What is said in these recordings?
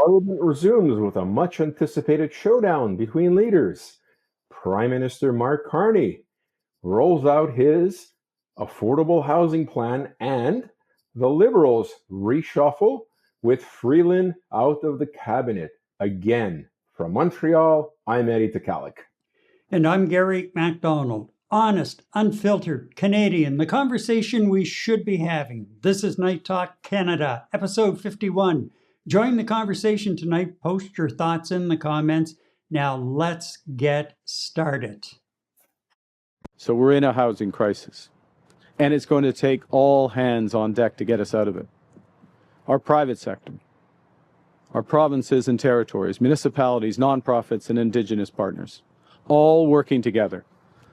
Parliament resumes with a much-anticipated showdown between leaders. Prime Minister Mark Carney rolls out his affordable housing plan, and the Liberals reshuffle with Freeland out of the cabinet again. From Montreal, I'm Eddie Tekalik. And I'm Gary MacDonald. Honest, unfiltered, Canadian, the conversation we should be having. This is Night Talk Canada, episode 51. Join the conversation tonight. Post your thoughts in the comments. Now let's get started. So we're in a housing crisis, and it's going to take all hands on deck to get us out of it. Our private sector, our provinces and territories, municipalities, nonprofits, and Indigenous partners, all working together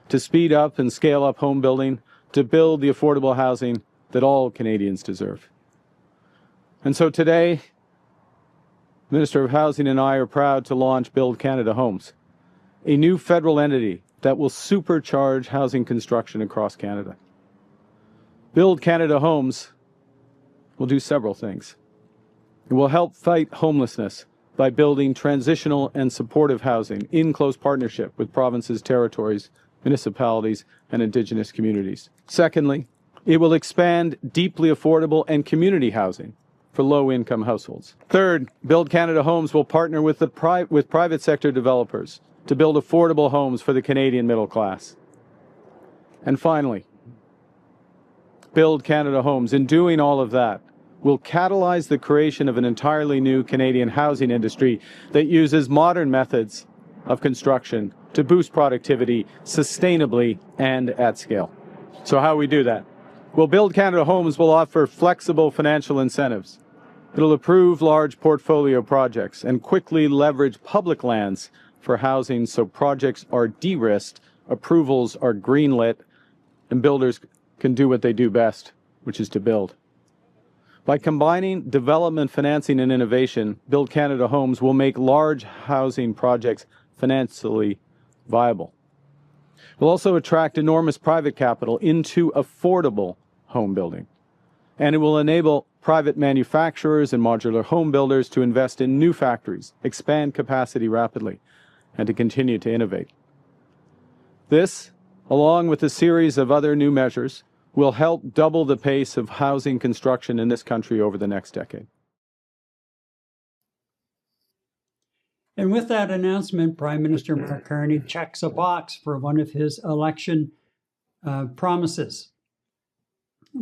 to speed up and scale up home building, to build the affordable housing that all Canadians deserve. And so today, the Minister of Housing and I are proud to launch Build Canada Homes, a new federal entity that will supercharge housing construction across Canada. Build Canada Homes will do several things. It will help fight homelessness by building transitional and supportive housing in close partnership with provinces, territories, municipalities, and Indigenous communities. Secondly, it will expand deeply affordable and community housing for low-income households. Third, Build Canada Homes will partner with private sector developers to build affordable homes for the Canadian middle class. And finally, Build Canada Homes, in doing all of that, will catalyze the creation of an entirely new Canadian housing industry that uses modern methods of construction to boost productivity sustainably and at scale. So how we do that? Well, Build Canada Homes will offer flexible financial incentives. It'll approve large portfolio projects and quickly leverage public lands for housing so projects are de-risked, approvals are greenlit, and builders can do what they do best, which is to build. By combining development, financing, and innovation, Build Canada Homes will make large housing projects financially viable. It will also attract enormous private capital into affordable home building. And it will enable private manufacturers and modular home builders to invest in new factories, expand capacity rapidly, and to continue to innovate. This, along with a series of other new measures, will help double the pace of housing construction in this country over the next decade. And with that announcement, Prime Minister Mark Carney checks a box for one of his election promises.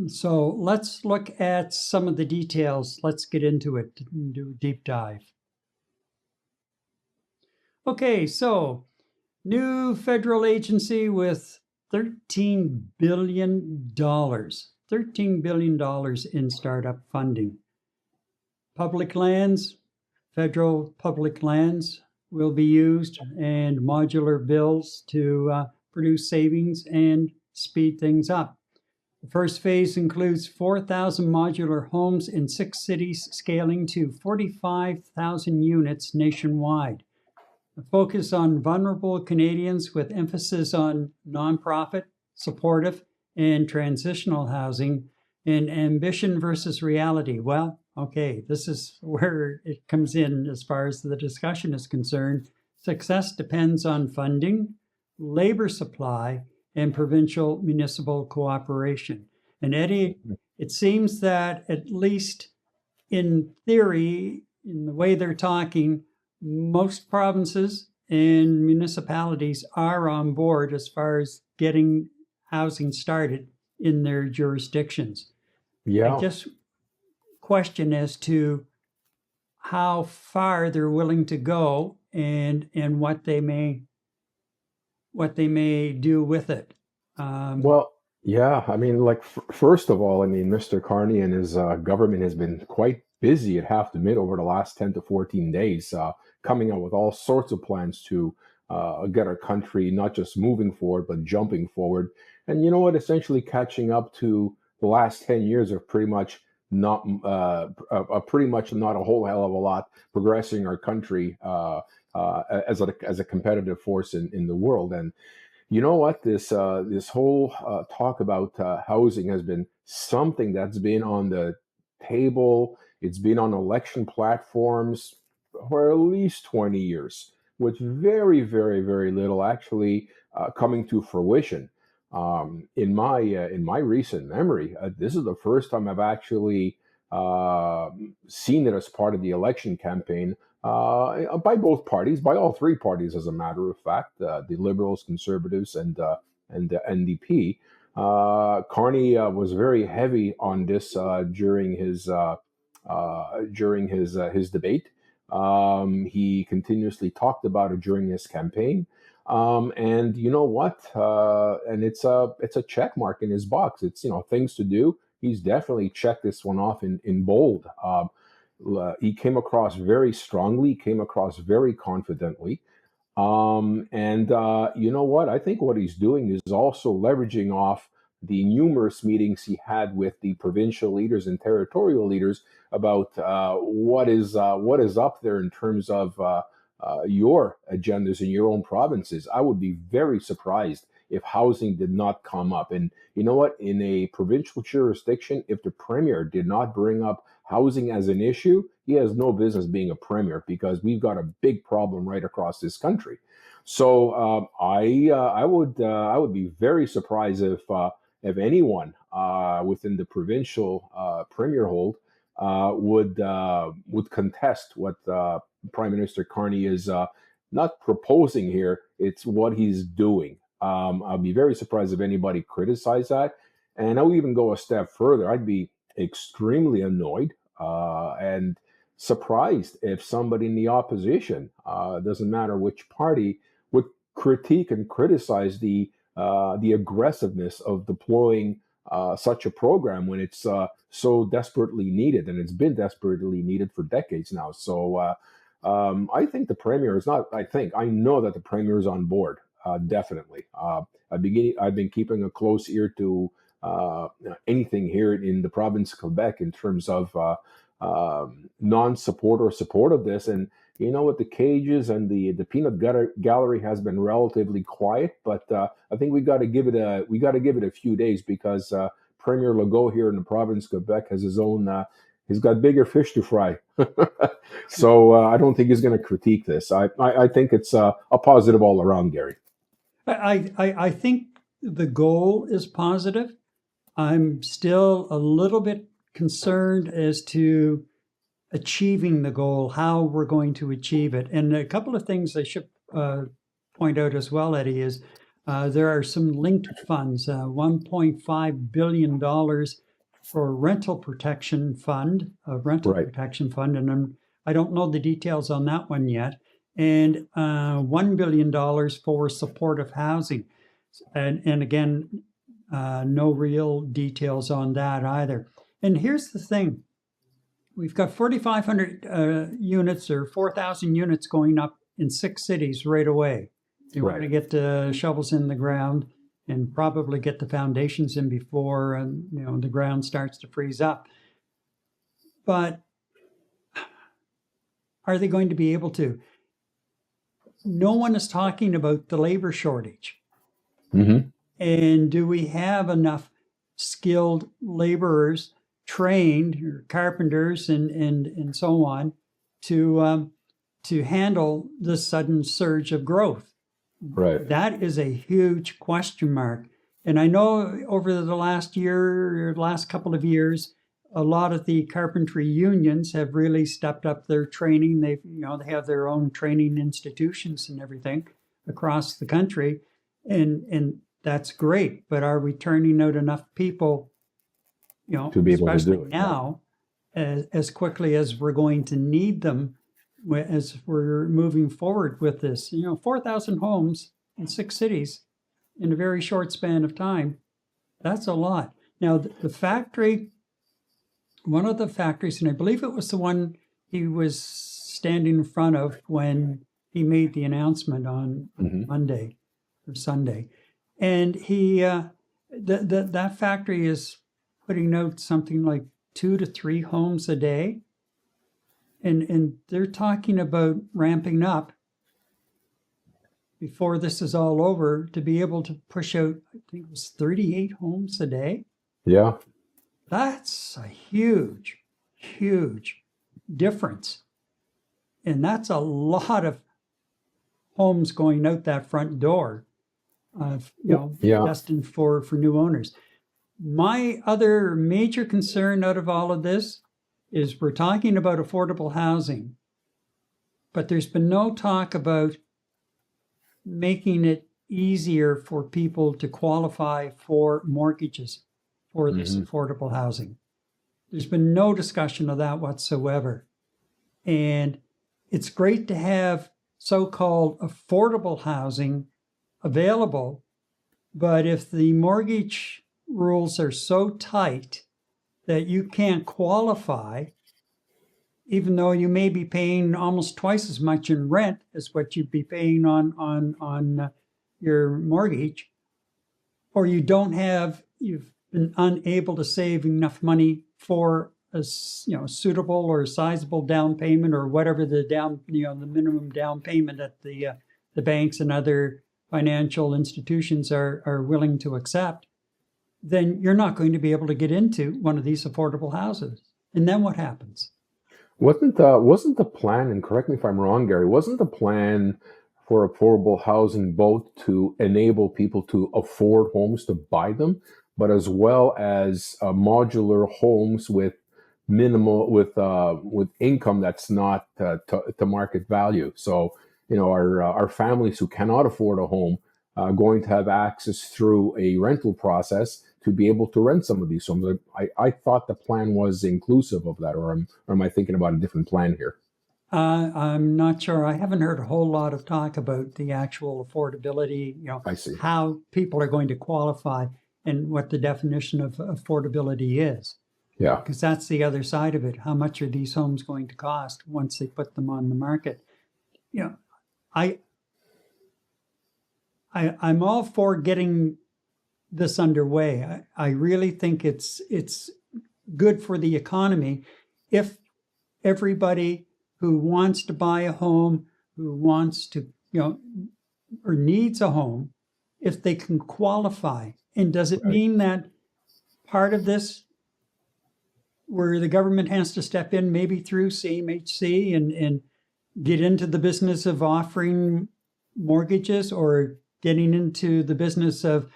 So let's look at some of the details. Let's get into it and do a deep dive. Okay, so new federal agency with $13 billion. $13 billion in startup funding. Public lands, federal public lands will be used, and modular bills to produce savings and speed things up. The first phase includes 4,000 modular homes in 6 cities, scaling to 45,000 units nationwide. A focus on vulnerable Canadians with emphasis on nonprofit, supportive, and transitional housing, and ambition versus reality. Well, okay, this is where it comes in as far as the discussion is concerned. Success depends on funding, labor supply, and provincial municipal cooperation. And Eddie, it seems that at least in theory, in the way they're talking, most provinces and municipalities are on board as far as getting housing started in their jurisdictions. Yeah. I just question as to how far they're willing to go and what they may do with it. Well, yeah, I mean, like, first of all, I mean, Mr. Carney and his government has been quite busy, I'd have to admit, over the last 10 to 14 days, coming up with all sorts of plans to get our country not just moving forward, but jumping forward. And you know what? Essentially catching up to the last 10 years of pretty much not a whole hell of a lot progressing our country as a competitive force in the world. And you know what? This whole talk about housing has been something that's been on the table. It's been on election platforms for at least 20 years, with very, very, very little actually coming to fruition. In my recent memory, this is the first time I've actually seen it as part of the election campaign by both parties, by all three parties, as a matter of fact, the Liberals, Conservatives, and the NDP. Carney was very heavy on this during his debate. He continuously talked about it during his campaign. And you know what? And it's a check mark in his box. It's things to do. He's definitely checked this one off in bold. He came across very strongly, came across very confidently. And you know what? I think what he's doing is also leveraging off the numerous meetings he had with the provincial leaders and territorial leaders about what is up there in terms of your agendas in your own provinces. I would be very surprised if housing did not come up. And you know what? In a provincial jurisdiction, if the premier did not bring up housing as an issue, he has no business being a premier, because we've got a big problem right across this country. So I would be very surprised if anyone within the provincial premier hold would contest what Prime Minister Carney is not proposing here. It's what he's doing. I'll be very surprised if anybody criticized that. And I'll even go a step further. I'd be extremely annoyed and surprised if somebody in the opposition, doesn't matter which party, would critique and criticize the aggressiveness of deploying such a program when it's so desperately needed, and it's been desperately needed for decades now. So I think the premier is not. I know that the premier is on board. Definitely. I've been keeping a close ear to anything here in the province of Quebec in terms of non-support or support of this. And you know what, the cages and the peanut gallery has been relatively quiet, but I think we got to give it a few days, because Premier Legault here in the province of Quebec has his own. He's got bigger fish to fry. So I don't think he's going to critique this. I think it's a positive all around, Gary. I think the goal is positive. I'm still a little bit concerned as to achieving the goal, how we're going to achieve it. And a couple of things I should point out as well, Eddie, is there are some linked funds, $1.5 billion for rental protection fund, protection fund, and I don't know the details on that one yet, and $1 billion for supportive housing. And again, no real details on that either. And here's the thing. We've got 4,500 units or 4,000 units going up in 6 cities right away. You want to get the shovels in the ground and probably get the foundations in before the ground starts to freeze up. But are they going to be able to? No one is talking about the labor shortage. Mm-hmm. And do we have enough skilled laborers, trained, or carpenters and so on, to handle the sudden surge of growth? Right. That is a huge question mark. And I know over the last year, or last couple of years, a lot of the carpentry unions have really stepped up their training. They have their own training institutions and everything across the country, and that's great. But are we turning out enough people, to be able to do it now, as quickly as we're going to need them as we're moving forward with this? 4,000 homes in 6 cities in a very short span of time. That's a lot. Now, the factory, one of the factories, and I believe it was the one he was standing in front of when he made the announcement on Monday or Sunday. And he, that factory is putting out something like 2 to 3 homes a day. And they're talking about ramping up before this is all over to be able to push out, I think it was 38 homes a day. Yeah. That's a huge, huge difference. And that's a lot of homes going out that front door, Yeah. destined for new owners. My other major concern out of all of this is we're talking about affordable housing, but there's been no talk about making it easier for people to qualify for mortgages for this affordable housing. There's been no discussion of that whatsoever. And it's great to have so-called affordable housing available, but if the mortgage rules are so tight that you can't qualify, even though you may be paying almost twice as much in rent as what you'd be paying on your mortgage, or you've been unable to save enough money for a suitable or sizable down payment, or whatever the minimum down payment that the banks and other financial institutions are willing to accept, then you're not going to be able to get into one of these affordable houses. And then what happens? Wasn't the plan, and correct me if I'm wrong, Gary, wasn't the plan for affordable housing both to enable people to afford homes, to buy them, but as well as modular homes with minimal, with income that's not to market value? So, our families who cannot afford a home going to have access through a rental process to be able to rent some of these homes. I thought the plan was inclusive of that, or am I thinking about a different plan here? I'm not sure. I haven't heard a whole lot of talk about the actual affordability, I see. how people are going to qualify and what the definition of affordability is. Yeah. Because that's the other side of it. How much are these homes going to cost once they put them on the market? I'm all for getting this underway. I really think it's good for the economy if everybody who wants to buy a home, who wants to, or needs a home, if they can qualify. And does it mean that part of this, where the government has to step in, maybe through CMHC and get into the business of offering mortgages, or getting into the business of,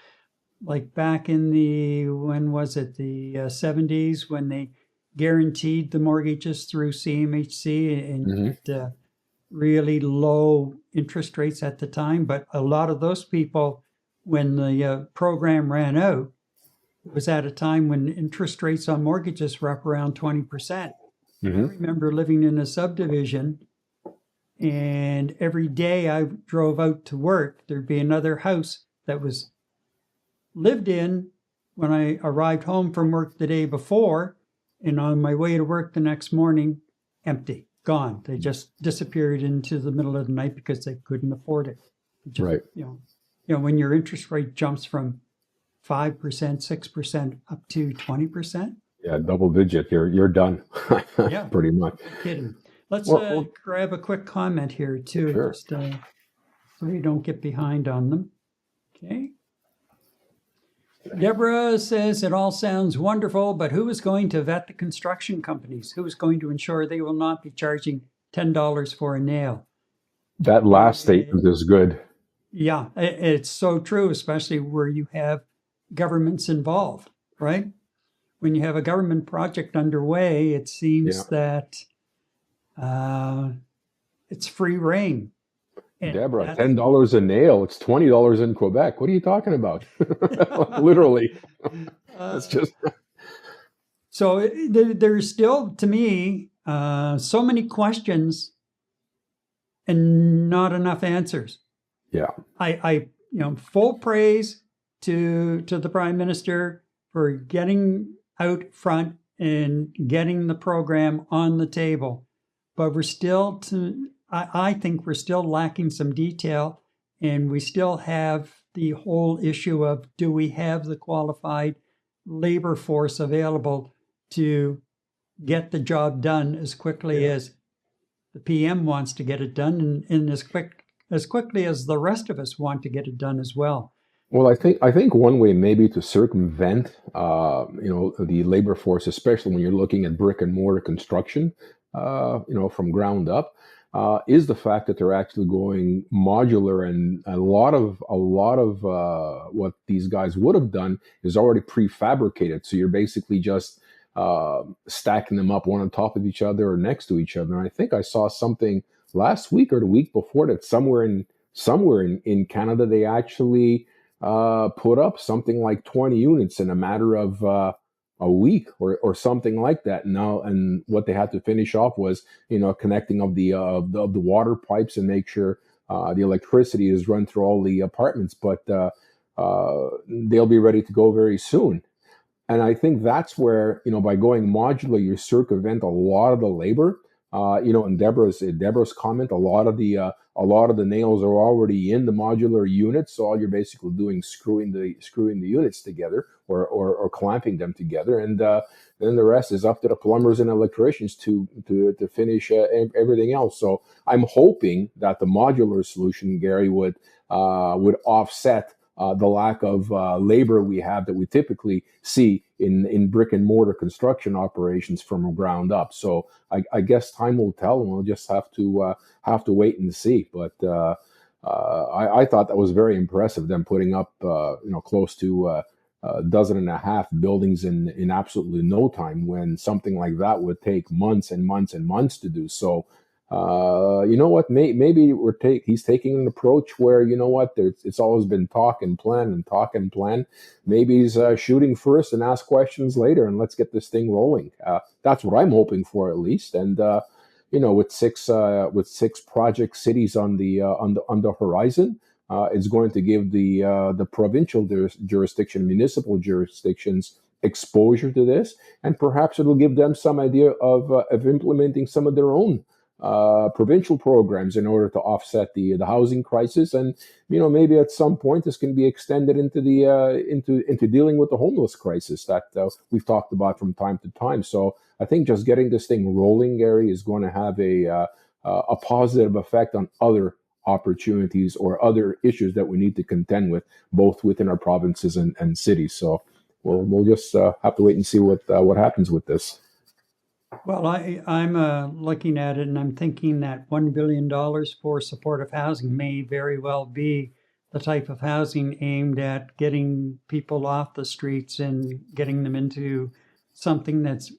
like back in the 70s, when they guaranteed the mortgages through CMHC and really low interest rates at the time. But a lot of those people, when the program ran out, it was at a time when interest rates on mortgages were up around 20%. I remember living in a subdivision, and every day I drove out to work, there'd be another house that was lived in when I arrived home from work the day before, and on my way to work the next morning, empty, gone. They just disappeared into the middle of the night because they couldn't afford it. Right. When your interest rate jumps from 5%, 6% up to 20%. Yeah, double digit. You're done. Yeah, pretty much. No kidding. Let's Well, grab a quick comment here too, sure. just so you don't get behind on them. Okay. Deborah says it all sounds wonderful, but who is going to vet the construction companies? Who is going to ensure they will not be charging $10 for a nail? That last statement is good. Yeah, it's so true, especially where you have governments involved, right? When you have a government project underway, it seems that it's free reign. And Deborah, $10 a nail. It's $20 in Quebec. What are you talking about? Literally. It's just. So there's still, to me, so many questions and not enough answers. Yeah. I full praise to the Prime Minister for getting out front and getting the program on the table, but we're still I think we're still lacking some detail, and we still have the whole issue of, do we have the qualified labor force available to get the job done as quickly as the PM wants to get it done, and as quickly as the rest of us want to get it done as well. Well, I think one way maybe to circumvent, the labor force, especially when you're looking at brick and mortar construction, from ground up, is the fact that they're actually going modular, and a lot of what these guys would have done is already prefabricated. So you're basically just stacking them up one on top of each other or next to each other. And I think I saw something last week or the week before that somewhere in Canada they actually put up something like 20 units in a matter of a week or something like that. Now, and what they had to finish off was, connecting of the water pipes and make sure the electricity is run through all the apartments. But they'll be ready to go very soon. And I think that's where, by going modular, you circumvent a lot of the labor. In Deborah's comment, a lot of the nails are already in the modular unit, so all you're basically doing is screwing the units together or clamping them together, and then the rest is up to the plumbers and electricians to finish everything else. So I'm hoping that the modular solution, Gary, would offset the lack of labor we have that we typically see in brick and mortar construction operations from ground up. So I guess time will tell, and we'll just have to wait and see. But I thought that was very impressive, them putting up close to a dozen and a half buildings in absolutely no time, when something like that would take months and months and months to do. So you know what? Maybe he's taking an approach where, it's always been talk and plan and talk and plan. Maybe he's shooting first and ask questions later, and let's get this thing rolling. That's what I'm hoping for, at least. And with six project cities on the horizon, it's going to give the provincial jurisdiction, municipal jurisdictions, exposure to this, and perhaps it'll give them some idea of implementing some of their own provincial programs in order to offset the housing crisis. And maybe at some point this can be extended into into dealing with the homeless crisis that we've talked about from time to time. So I think just getting this thing rolling, Gary, is going to have a positive effect on other opportunities or other issues that we need to contend with, both within our provinces and cities. So we'll just have to wait and see what happens with this. Well, I'm looking at it and I'm thinking that $1 billion for supportive housing may very well be the type of housing aimed at getting people off the streets and getting them into something that's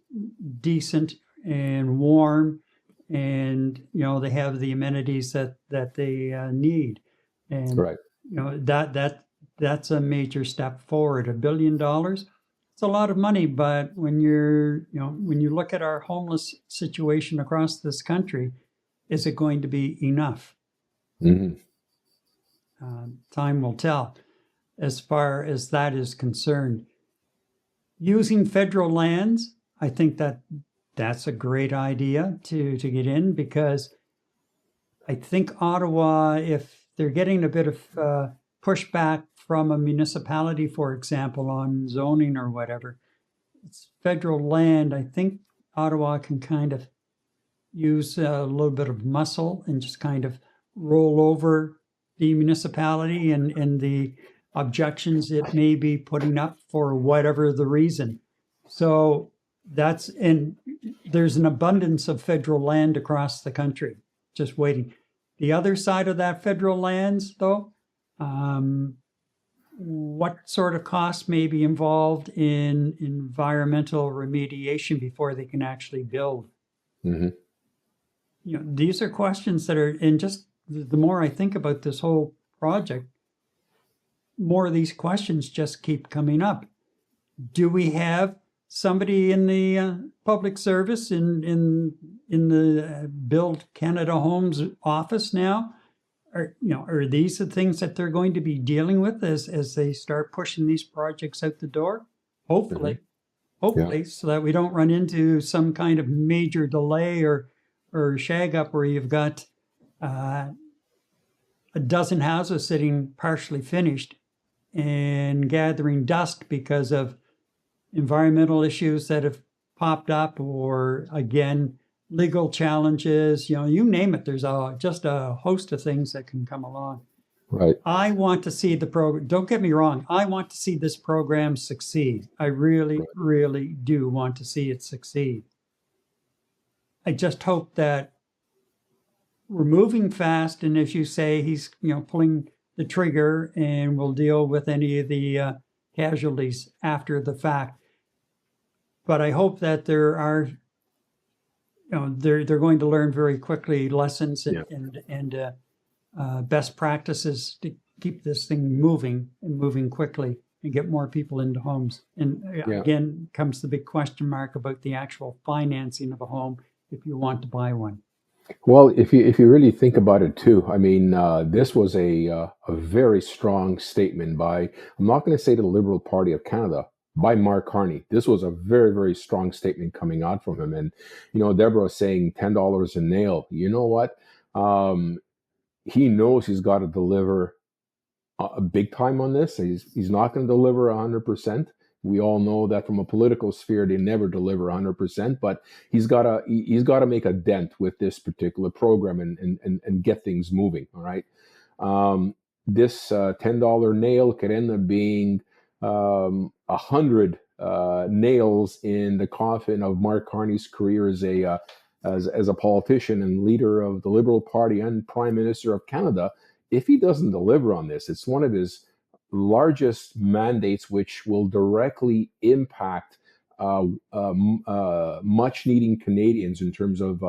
decent and warm, and they have the amenities that they need. And Right. That's a major step forward. $1 billion. It's a lot of money, but when you look at our homeless situation across this country, is it going to be enough? Mm-hmm. Time will tell as far as that is concerned. Using federal lands, I think that's a great idea to get in, because I think Ottawa, if they're getting a bit of pushback from a municipality, for example, on zoning or whatever, it's federal land. I think Ottawa can kind of use a little bit of muscle and just kind of roll over the municipality and the objections it may be putting up for whatever the reason. So and there's an abundance of federal land across the country, just waiting. The other side of that federal lands, though, what sort of costs may be involved in environmental remediation before they can actually build? Mm-hmm. These are questions that are, and just the more I think about this whole project, more of these questions just keep coming up. Do we have somebody in the public service in the Build Canada Homes office now? Are these the things that they're going to be dealing with as they start pushing these projects out the door? Hopefully, Yeah. so that we don't run into some kind of major delay or shag up where you've got a dozen houses sitting partially finished and gathering dust because of environmental issues that have popped up, or again, legal challenges, you name it. There's just a host of things that can come along. Right. I want to see the program. Don't get me wrong. I want to see this program succeed. I really, really do want to see it succeed. I just hope that we're moving fast, and as you say, he's pulling the trigger, and we'll deal with any of the casualties after the fact. But I hope that there are, they're going to learn very quickly lessons and best practices to keep this thing moving and moving quickly and get more people into homes. And again, comes the big question mark about the actual financing of a home if you want to buy one. Well, if you really think about it too, I mean, this was a very strong statement by, I'm not going to say the Liberal Party of Canada, by Mark Carney. This was a very, very strong statement coming out from him. And, Deborah saying $10 a nail. You know what? He knows he's got to deliver a big time on this. He's not going to deliver 100%. We all know that from a political sphere, they never deliver 100%, but he's got to make a dent with this particular program and get things moving. All right. This $10 nail could end up being 100 nails in the coffin of Mark Carney's career as a politician and leader of the Liberal Party and Prime Minister of Canada. If he doesn't deliver on this, it's one of his largest mandates, which will directly impact much needing Canadians in terms of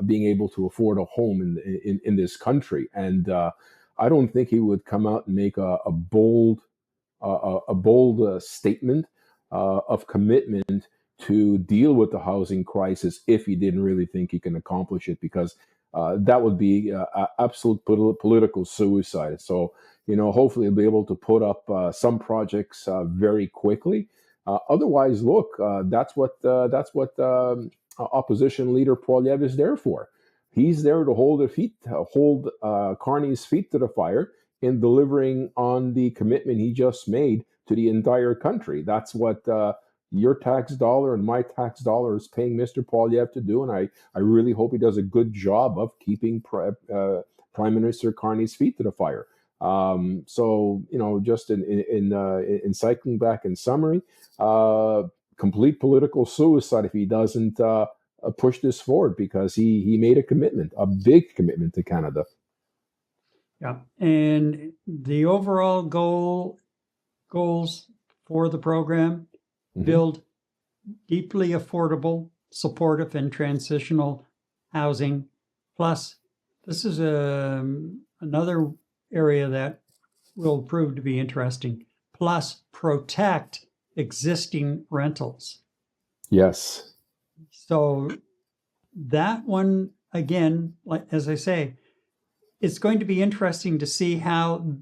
being able to afford a home in this country. And I don't think he would come out and make a bold statement of commitment to deal with the housing crisis if he didn't really think he can accomplish it, because that would be absolute political suicide. So, hopefully he'll be able to put up some projects very quickly. Otherwise, look, that's what opposition leader Poilievre is there for. He's there to hold Carney's feet to the fire in delivering on the commitment he just made to the entire country. That's what your tax dollar and my tax dollar is paying Mr. Poilievre to do, and I really hope he does a good job of keeping Prime Minister Carney's feet to the fire. So, just in cycling back in summary, complete political suicide if he doesn't push this forward, because he made a commitment, a big commitment to Canada. Yeah, and the overall goals for the program: build deeply affordable, supportive, and transitional housing. Plus, this is another area that will prove to be interesting. Plus, protect existing rentals. Yes. So that one, again, like as I say, it's going to be interesting to see how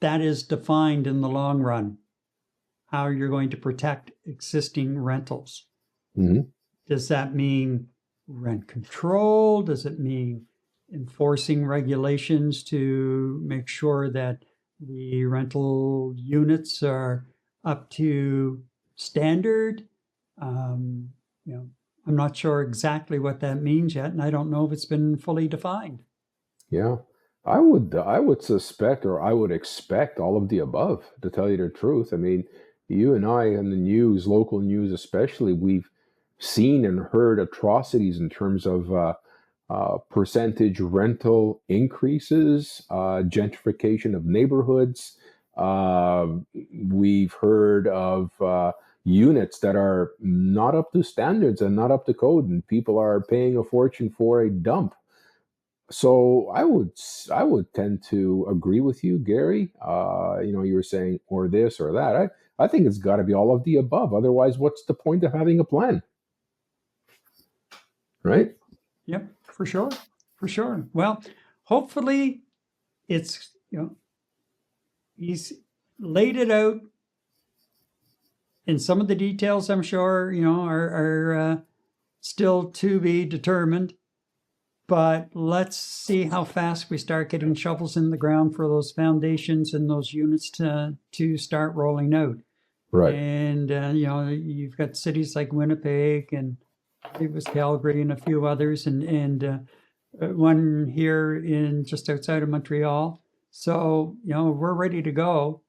that is defined in the long run, how you're going to protect existing rentals. Mm-hmm. Does that mean rent control? Does it mean enforcing regulations to make sure that the rental units are up to standard? I'm not sure exactly what that means yet, and I don't know if it's been fully defined. Yeah, I would suspect, or I would expect, all of the above, to tell you the truth. I mean, you and I in the news, local news especially, we've seen and heard atrocities in terms of percentage rental increases, gentrification of neighborhoods. We've heard of units that are not up to standards and not up to code, and people are paying a fortune for a dump. So I would tend to agree with you, Gary. You were saying or this or that. I think it's got to be all of the above. Otherwise, what's the point of having a plan? Right? Yep, for sure. Well, hopefully it's, he's laid it out, and some of the details, I'm sure, are still to be determined. But let's see how fast we start getting shovels in the ground for those foundations and those units to start rolling out. Right. And, you've got cities like Winnipeg, and it was Calgary and a few others, and one here in just outside of Montreal. So, we're ready to go,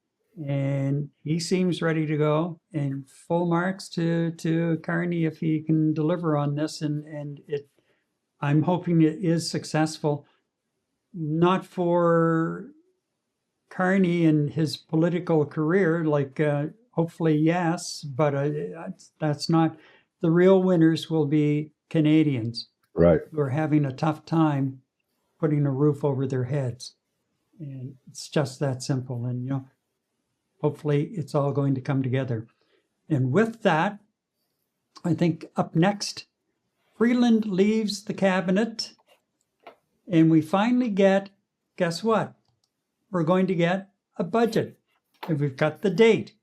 and he seems ready to go, and full marks to Carney if he can deliver on this, and it I'm hoping it is successful, not for Carney and his political career, hopefully yes, but that's not. The real winners will be Canadians Right. who are having a tough time putting a roof over their heads. And it's just that simple. And, hopefully it's all going to come together. And with that, I think up next, Freeland leaves the cabinet, and we finally get, guess what? We're going to get a budget, and we've got the date.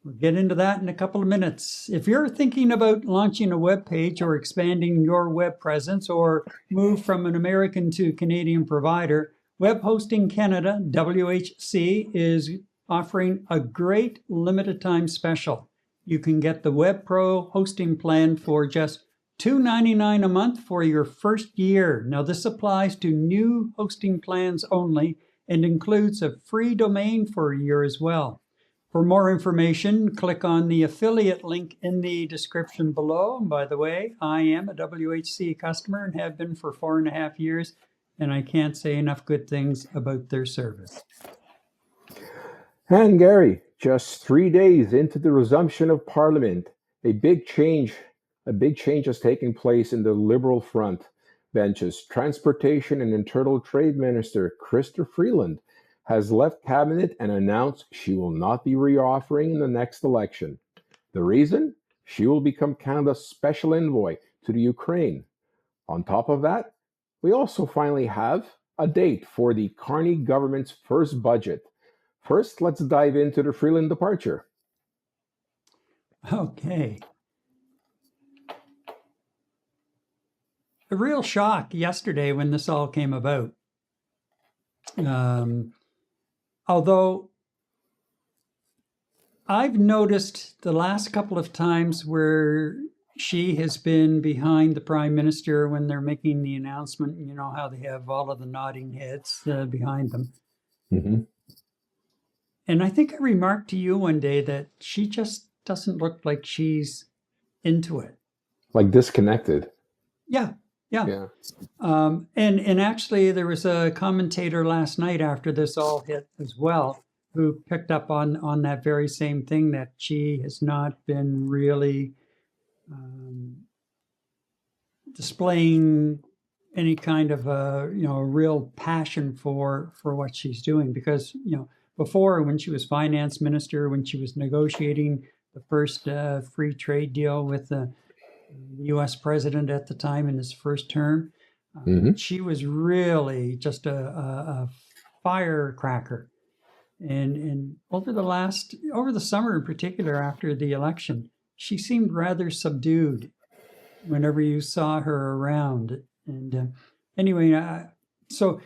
We'll get into that in a couple of minutes. If you're thinking about launching a web page or expanding your web presence or move from an American to Canadian provider, Web Hosting Canada, WHC, is offering a great limited time special. You can get the Web Pro hosting plan for just $2.99 a month for your first year. Now, this applies to new hosting plans only and includes a free domain for a year as well. For more information, click on the affiliate link in the description below. And by the way, I am a WHC customer and have been for 4.5 years, and I can't say enough good things about their service. And Gary, just 3 days into the resumption of Parliament, a big change has taken place in the Liberal front benches. Transportation and Internal Trade Minister Chrystia Freeland has left cabinet and announced she will not be reoffering in the next election. The reason? She will become Canada's special envoy to the Ukraine. On top of that, we also finally have a date for the Carney government's first budget. First, let's dive into the Freeland departure. Okay. A real shock yesterday when this all came about. Although I've noticed the last couple of times where she has been behind the Prime Minister when they're making the announcement, you know how they have all of the nodding heads behind them. Mm-hmm. And I think I remarked to you one day that she just doesn't look like she's into it. Like disconnected. Yeah. Yeah. And actually, there was a commentator last night after this all hit as well, who picked up on that very same thing, that she has not been really displaying any kind of a real passion for what she's doing. Because before, when she was finance minister, when she was negotiating the first free trade deal with the U.S. president at the time in his first term, she was really just a firecracker. And over the summer in particular, after the election, she seemed rather subdued whenever you saw her around. And anyway, so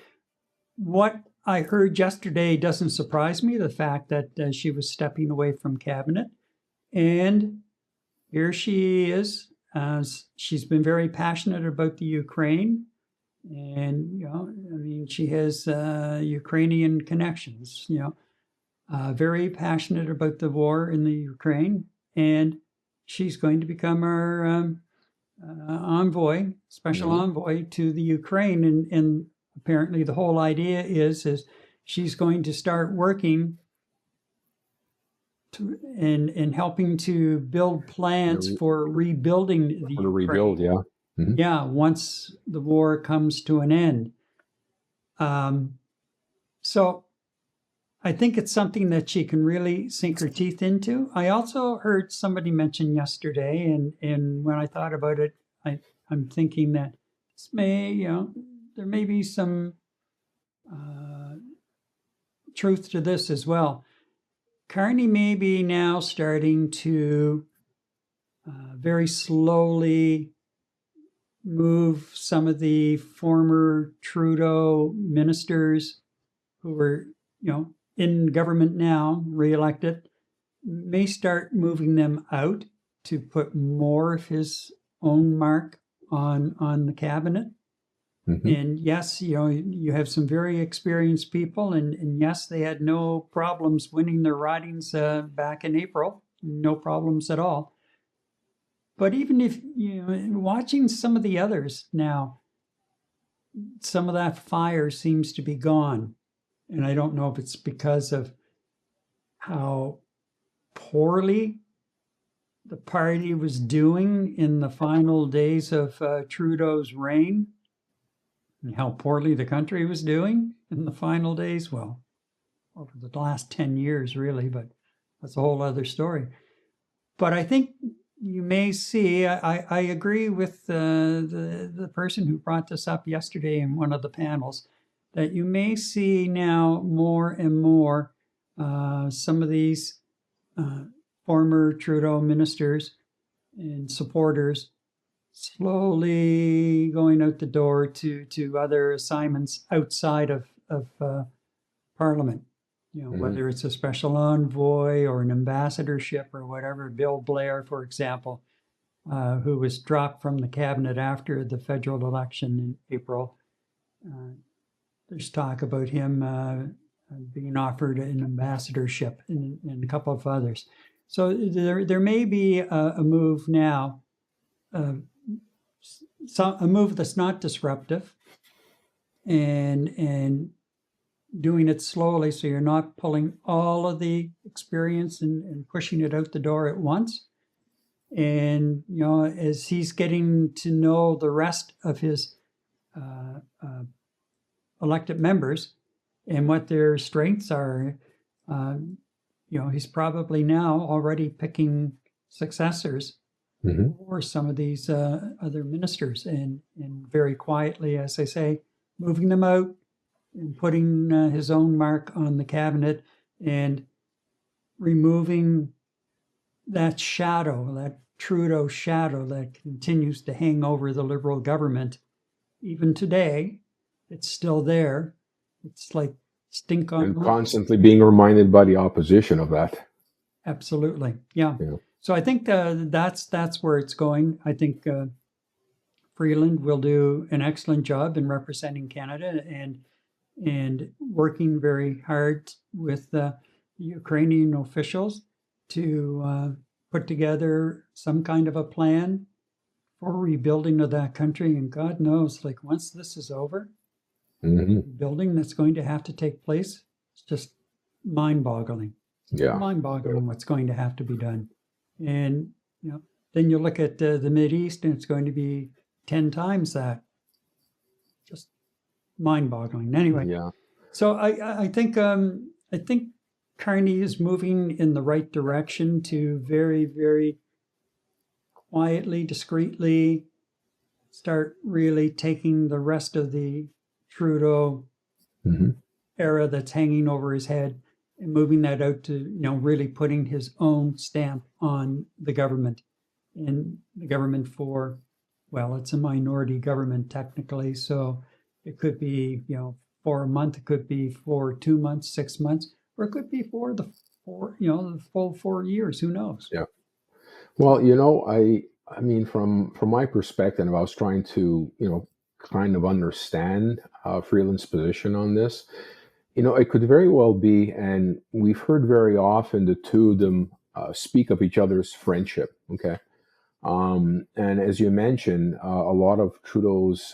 what I heard yesterday doesn't surprise me, the fact that she was stepping away from cabinet. And here she is. She's been very passionate about the Ukraine, and she has Ukrainian connections. Very passionate about the war in the Ukraine, and she's going to become our envoy, special envoy to the Ukraine. And apparently, the whole idea is she's going to start working and helping to build plans for rebuilding the Ukraine. Rebuild, yeah. Mm-hmm. Yeah, once the war comes to an end. So I think it's something that she can really sink her teeth into. I also heard somebody mention yesterday, and when I thought about it, I'm thinking that this there may be some truth to this as well. Carney may be now starting to very slowly move some of the former Trudeau ministers who were, in government now, reelected, may start moving them out to put more of his own mark on the cabinet. Mm-hmm. And yes, you have some very experienced people, and yes, they had no problems winning their ridings back in April, no problems at all. But even if, watching some of the others now, some of that fire seems to be gone. And I don't know if it's because of how poorly the party was doing in the final days of Trudeau's reign, and how poorly the country was doing in the final days. Well, over the last 10 years, really, but that's a whole other story. But I think you may see, I agree with the person who brought this up yesterday in one of the panels, that you may see now more and more some of these former Trudeau ministers and supporters slowly going out the door to other assignments outside of Parliament. Whether it's a special envoy or an ambassadorship or whatever. Bill Blair, for example, who was dropped from the cabinet after the federal election in April. There's talk about him being offered an ambassadorship and a couple of others. So there may be a move now, a move that's not disruptive and doing it slowly, so you're not pulling all of the experience and pushing it out the door at once. And, as he's getting to know the rest of his elected members and what their strengths are, he's probably now already picking successors for some of these other ministers and very quietly, as I say, moving them out and putting his own mark on the cabinet and removing that shadow, that Trudeau shadow that continues to hang over the Liberal government. Even today, it's still there. It's like stink on... And constantly being reminded by the opposition of that. Absolutely, yeah. So I think that's where it's going. I think Freeland will do an excellent job in representing Canada and working very hard with the Ukrainian officials to put together some kind of a plan for rebuilding of that country. And God knows, like, once this is over, the building that's going to have to take place, it's just mind-boggling. Yeah. Mind-boggling what's going to have to be done. And, then you look at the Mideast and it's going to be 10 times that. Just mind-boggling. Anyway, Yeah. So I think Carney is moving in the right direction to very, very quietly, discreetly start really taking the rest of the Trudeau era that's hanging over his head and moving that out to, really putting his own stamp on the government. And the government it's a minority government technically, so it could be, for a month, it could be for 2 months, 6 months, or it could be for the full 4 years. Who knows? Yeah. Well, I mean, from my perspective, I was trying to, kind of understand Freeland's position on this. It could very well be, and we've heard very often the two of them speak of each other's friendship. Okay. And as you mentioned, a lot of Trudeau's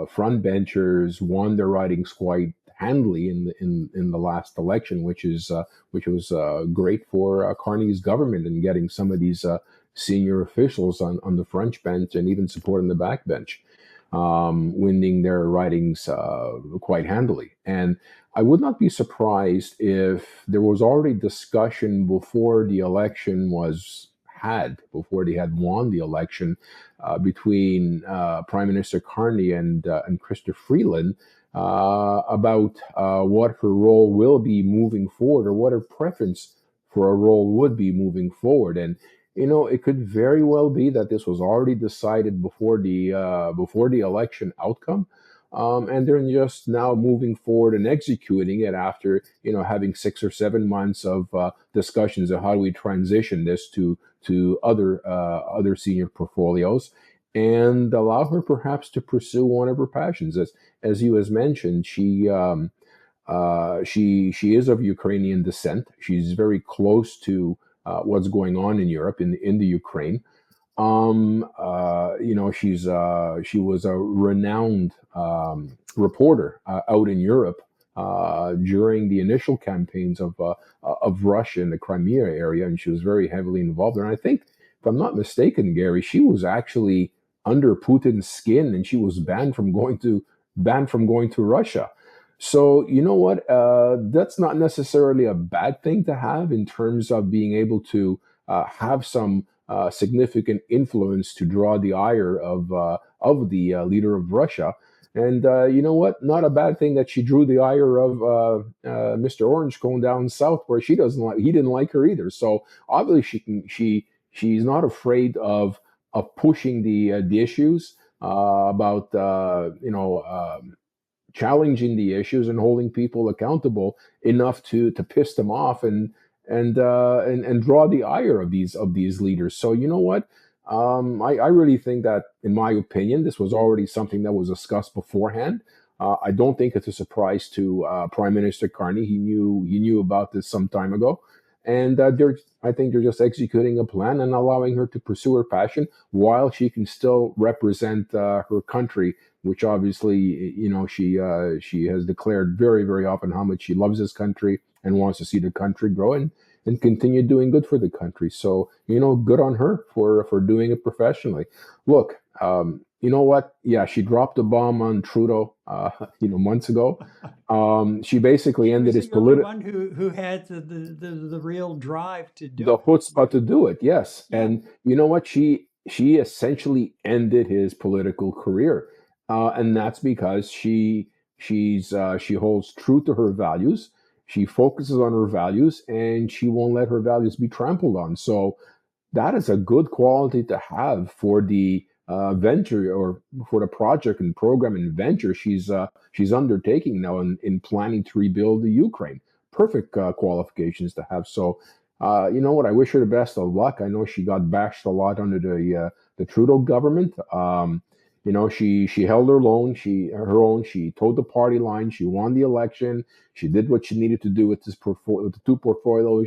front benchers won their ridings quite handily in the last election, which was great for Carney's government and getting some of these senior officials on the front bench and even supporting the back bench, winning their ridings quite handily. And I would not be surprised if there was already discussion before the election before they had won the election, between Prime Minister Carney and Chrystia Freeland about what her role will be moving forward, or what her preference for a role would be moving forward. And it could very well be that this was already decided before the election outcome. And they're just now moving forward and executing it after, having 6 or 7 months of discussions of how do we transition this to other senior portfolios, and allow her perhaps to pursue one of her passions. As you has mentioned, she is of Ukrainian descent. She's very close to what's going on in Europe, in the Ukraine. She was a renowned reporter out in Europe during the initial campaigns of Russia in the Crimea area, and she was very heavily involved. And I think, if I'm not mistaken, Gary, she was actually under Putin's skin, and she was banned from going to Russia. So you know what? That's not necessarily a bad thing to have in terms of being able to have some significant influence to draw the ire of the leader of Russia. And you know what? Not a bad thing that she drew the ire of Mr. Orange Cone down south, where he didn't like her either. So obviously she's not afraid of pushing the issues about challenging the issues and holding people accountable enough to piss them off and draw the ire of these leaders. So you know what? I really think that, in my opinion, this was already something that was discussed beforehand. I don't think it's a surprise to Prime Minister Carney. He knew about this some time ago, and I think they're just executing a plan and allowing her to pursue her passion while she can still represent her country, which obviously, she has declared very, very often how much she loves this country and wants to see the country grow and continue doing good for the country. So, good on her for doing it professionally. Look, you know what? Yeah, she dropped a bomb on Trudeau, months ago. She basically ended his political one who had the real drive to do the it. chutzpah to do it. Yes, Yeah. and you know what? She essentially ended his political career, and that's because she holds true to her values. She focuses on her values, and she won't let her values be trampled on. So that is a good quality to have for the venture, or for the project and program and venture she's undertaking now in planning to rebuild the Ukraine. Perfect qualifications to have. So you know what? I wish her the best of luck. I know she got bashed a lot under the Trudeau government. She held her own. She toed the party line. She won the election. She did what she needed to do with with the two portfolio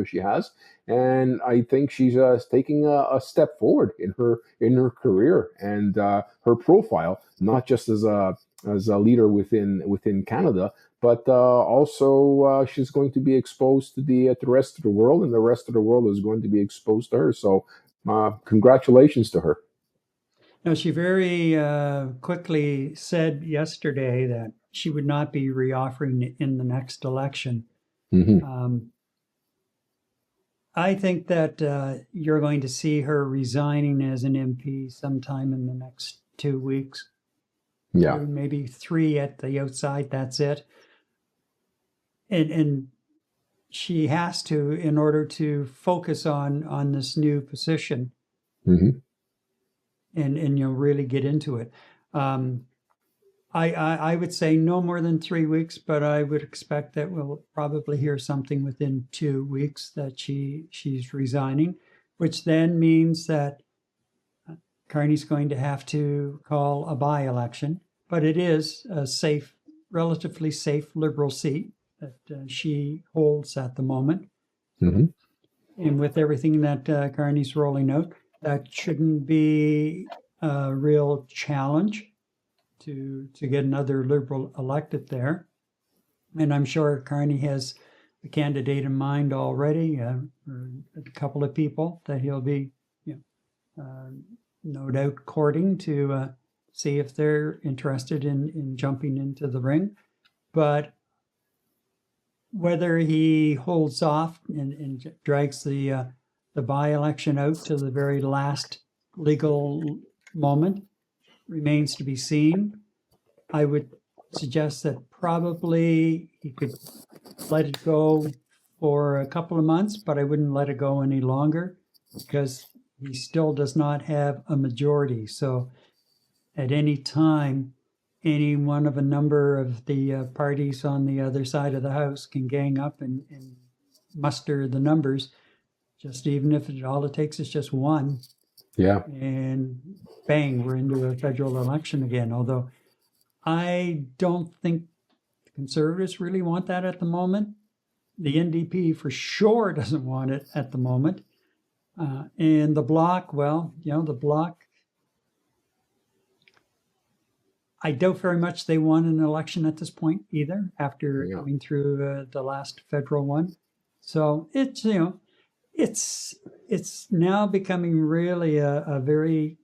she has, and I think she's taking a step forward in her career and her profile, not just as a leader within Canada, but also she's going to be exposed to the rest of the world, and the rest of the world is going to be exposed to her. So, congratulations to her. Now, she very quickly said yesterday that she would not be reoffering in the next election. Mm-hmm. I think that you're going to see her resigning as an MP sometime in the next 2 weeks. Yeah. Maybe 3 at the outside. That's it. And she has to, in order to focus on this new position. Mm-hmm. And really get into it. I would say no more than 3 weeks, but I would expect that we'll probably hear something within 2 weeks that she's resigning, which then means that Carney's going to have to call a by-election. But it is a relatively safe Liberal seat that she holds at the moment. Mm-hmm. And with everything that Carney's rolling out, that shouldn't be a real challenge to get another Liberal elected there. And I'm sure Carney has a candidate in mind already, or a couple of people that he'll be, no doubt courting to see if they're interested in jumping into the ring. But whether he holds off and drags the by-election out to the very last legal moment remains to be seen. I would suggest that probably he could let it go for a couple of months, but I wouldn't let it go any longer because he still does not have a majority. So at any time, any one of a number of the parties on the other side of the house can gang up and muster the numbers. Just even if all it takes is just one. Yeah. And bang, we're into a federal election again. Although I don't think the Conservatives really want that at the moment. The NDP for sure doesn't want it at the moment. And the Bloc, well, the Bloc, I doubt very much they won an election at this point either, after Yeah. going through the last federal one. So it's, it's now becoming really a very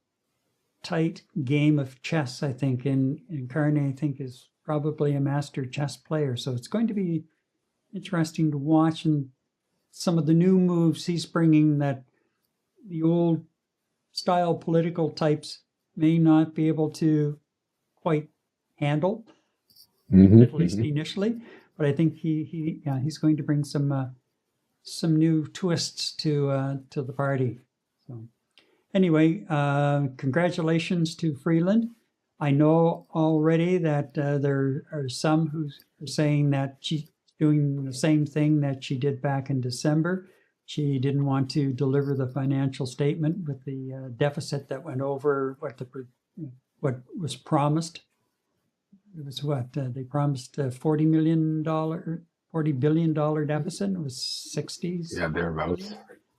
tight game of chess, I think. And Carney, I think, is probably a master chess player. So it's going to be interesting to watch, and some of the new moves he's bringing that the old style political types may not be able to quite handle, at least initially. But I think he's going to bring some new twists to the party. So anyway, congratulations to Freeland. I know already that there are some who are saying that she's doing the same thing that she did back in December. She didn't want to deliver the financial statement with the deficit that went over what was promised. It was what they promised, $40 billion deficit. It was 60s. Yeah, thereabouts.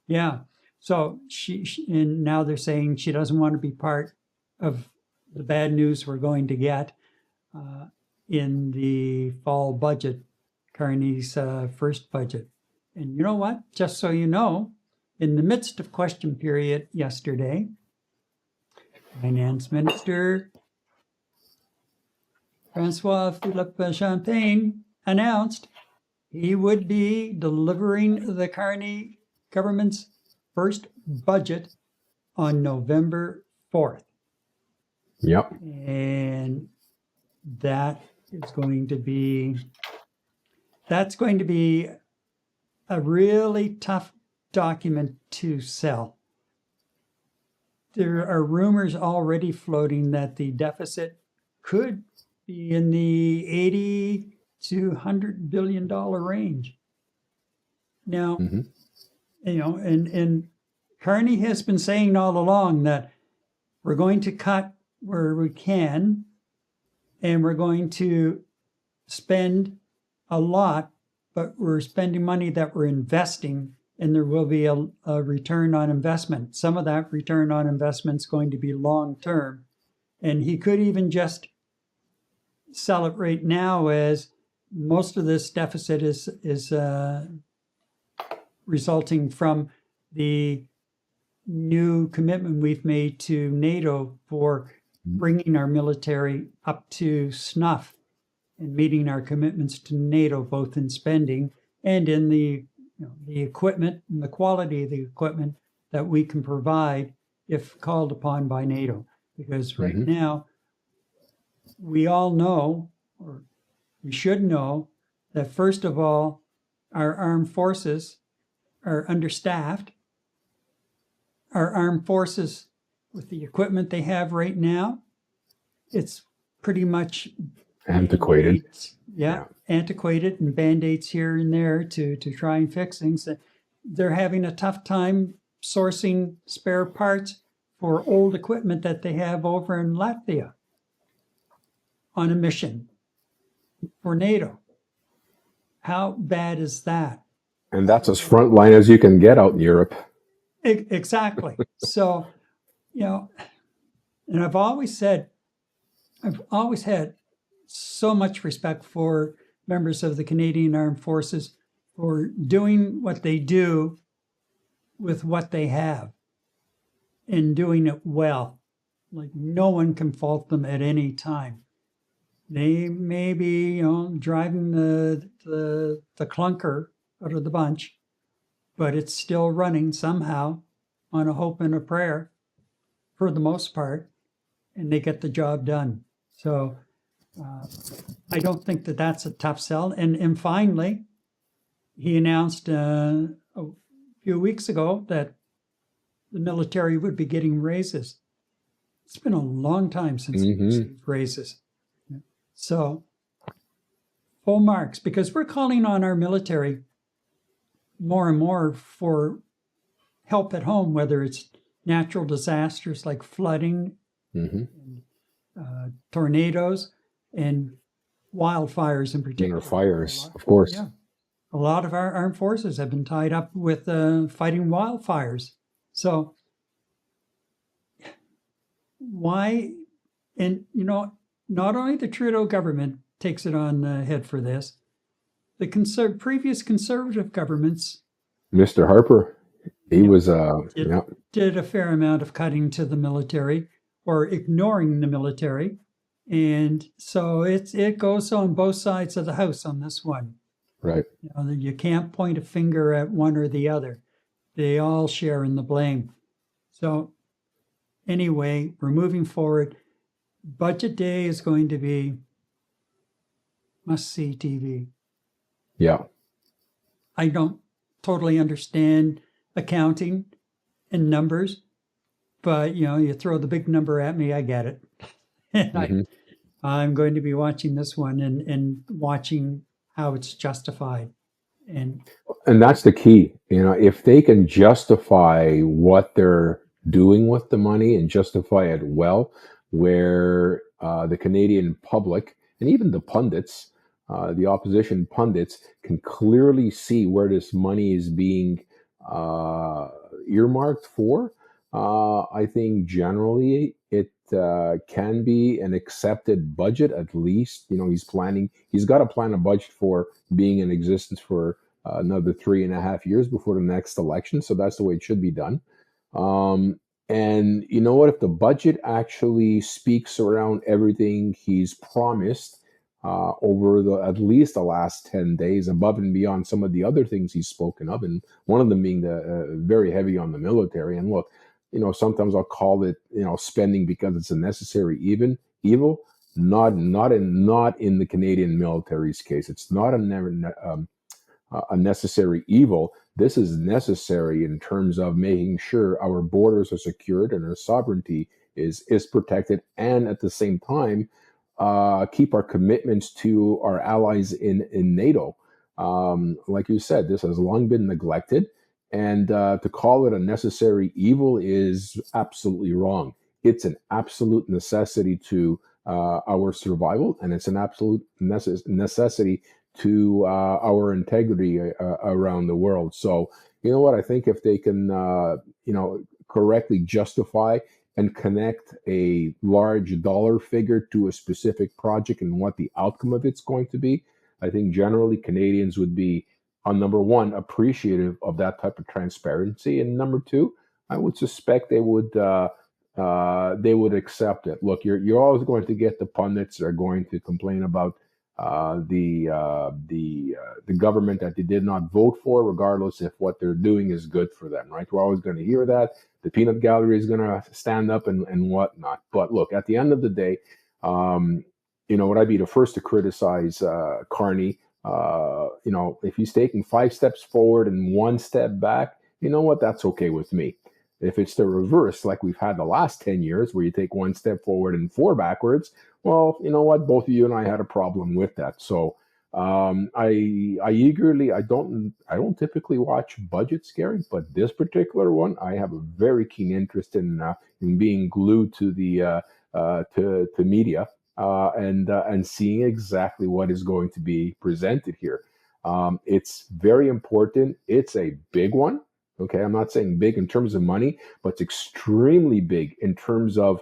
Yeah. So she and now they're saying she doesn't want to be part of the bad news we're going to get in the fall budget, Carney's first budget. And you know what? Just so you know, in the midst of question period yesterday, Finance Minister François-Philippe Champagne announced he would be delivering the Carney government's first budget on November 4th. Yep. And that's going to be a really tough document to sell. There are rumors already floating that the deficit could be in the $80 to $100 billion range. Now, and Carney has been saying all along that we're going to cut where we can, and we're going to spend a lot, but we're spending money that we're investing, and there will be a return on investment. Some of that return on investment is going to be long term. And he could even just sell it right now as most of this deficit is resulting from the new commitment we've made to NATO for bringing our military up to snuff and meeting our commitments to NATO, both in spending and in the equipment and the quality of the equipment that we can provide if called upon by NATO. Because right now, we all know, or we should know, that first of all, our armed forces are understaffed. Our armed forces, with the equipment they have right now, it's pretty much antiquated. Antiquated, and band-aids here and there to try and fix things. They're having a tough time sourcing spare parts for old equipment that they have over in Latvia on a mission for NATO. How bad is that? And that's as frontline as you can get out in Europe. Exactly. So, and I've always had so much respect for members of the Canadian Armed Forces for doing what they do with what they have and doing it well. Like, no one can fault them at any time. They may be, driving the clunker out of the bunch, but it's still running somehow on a hope and a prayer for the most part, and they get the job done. So I don't think that that's a tough sell. And finally, he announced a few weeks ago that the military would be getting raises. It's been a long time since they received raises. So full marks, because we're calling on our military more and more for help at home, whether it's natural disasters like flooding, and, tornadoes, and wildfires in particular. Fires, of course. Yeah. A lot of our armed forces have been tied up with fighting wildfires So why, and not only the Trudeau government takes it on the head for this, the previous Conservative governments Mr. Harper, he was, did, yeah, did a fair amount of cutting to the military or ignoring the military. And so it goes on both sides of the house on this one. right. You can't point a finger at one or the other. They all share in the blame. So anyway, we're moving forward. Budget day is going to be must-see TV. Yeah. I don't totally understand accounting and numbers, but you throw the big number at me, I get it. And Mhm. I'm going to be watching this one and watching how it's justified. And that's the key. If they can justify what they're doing with the money and justify it well, where the Canadian public and even the pundits, the opposition pundits, can clearly see where this money is being uh, earmarked for, I think generally it can be an accepted budget. At least, he's got to plan a budget for being in existence for another 3.5 years before the next election. So that's the way it should be done. Um, and you know what? If the budget actually speaks around everything he's promised over at least the last 10 days, above and beyond some of the other things he's spoken of, and one of them being the very heavy on the military. And look, sometimes I'll call it, spending because it's a necessary evil. Not in the Canadian military's case. It's not a necessary evil. This is necessary in terms of making sure our borders are secured and our sovereignty is protected, and at the same time, keep our commitments to our allies in NATO. Like you said, this has long been neglected, and to call it a necessary evil is absolutely wrong. It's an absolute necessity to our survival, and it's an absolute necessity to our integrity around the world. So, you know what? I think if they can, correctly justify and connect a large dollar figure to a specific project and what the outcome of it's going to be, I think generally Canadians would be, on number one, appreciative of that type of transparency, and number two, I would suspect they would accept it. Look, you're always going to get the pundits that are going to complain about the government that they did not vote for, regardless if what they're doing is good for them, right? We're always going to hear that. The peanut gallery is going to stand up and whatnot. But look, at the end of the day, would I be the first to criticize Carney? If he's taking 5 steps forward and 1 step back, you know what? That's okay with me. If it's the reverse, like we've had the last 10 years, where you take 1 step forward and 4 backwards, well, you know what? Both of you and I had a problem with that. So I don't typically watch budgets, Gary, but this particular one, I have a very keen interest in being glued to the to media and seeing exactly what is going to be presented here. It's very important. It's a big one. Okay, I'm not saying big in terms of money, but it's extremely big in terms of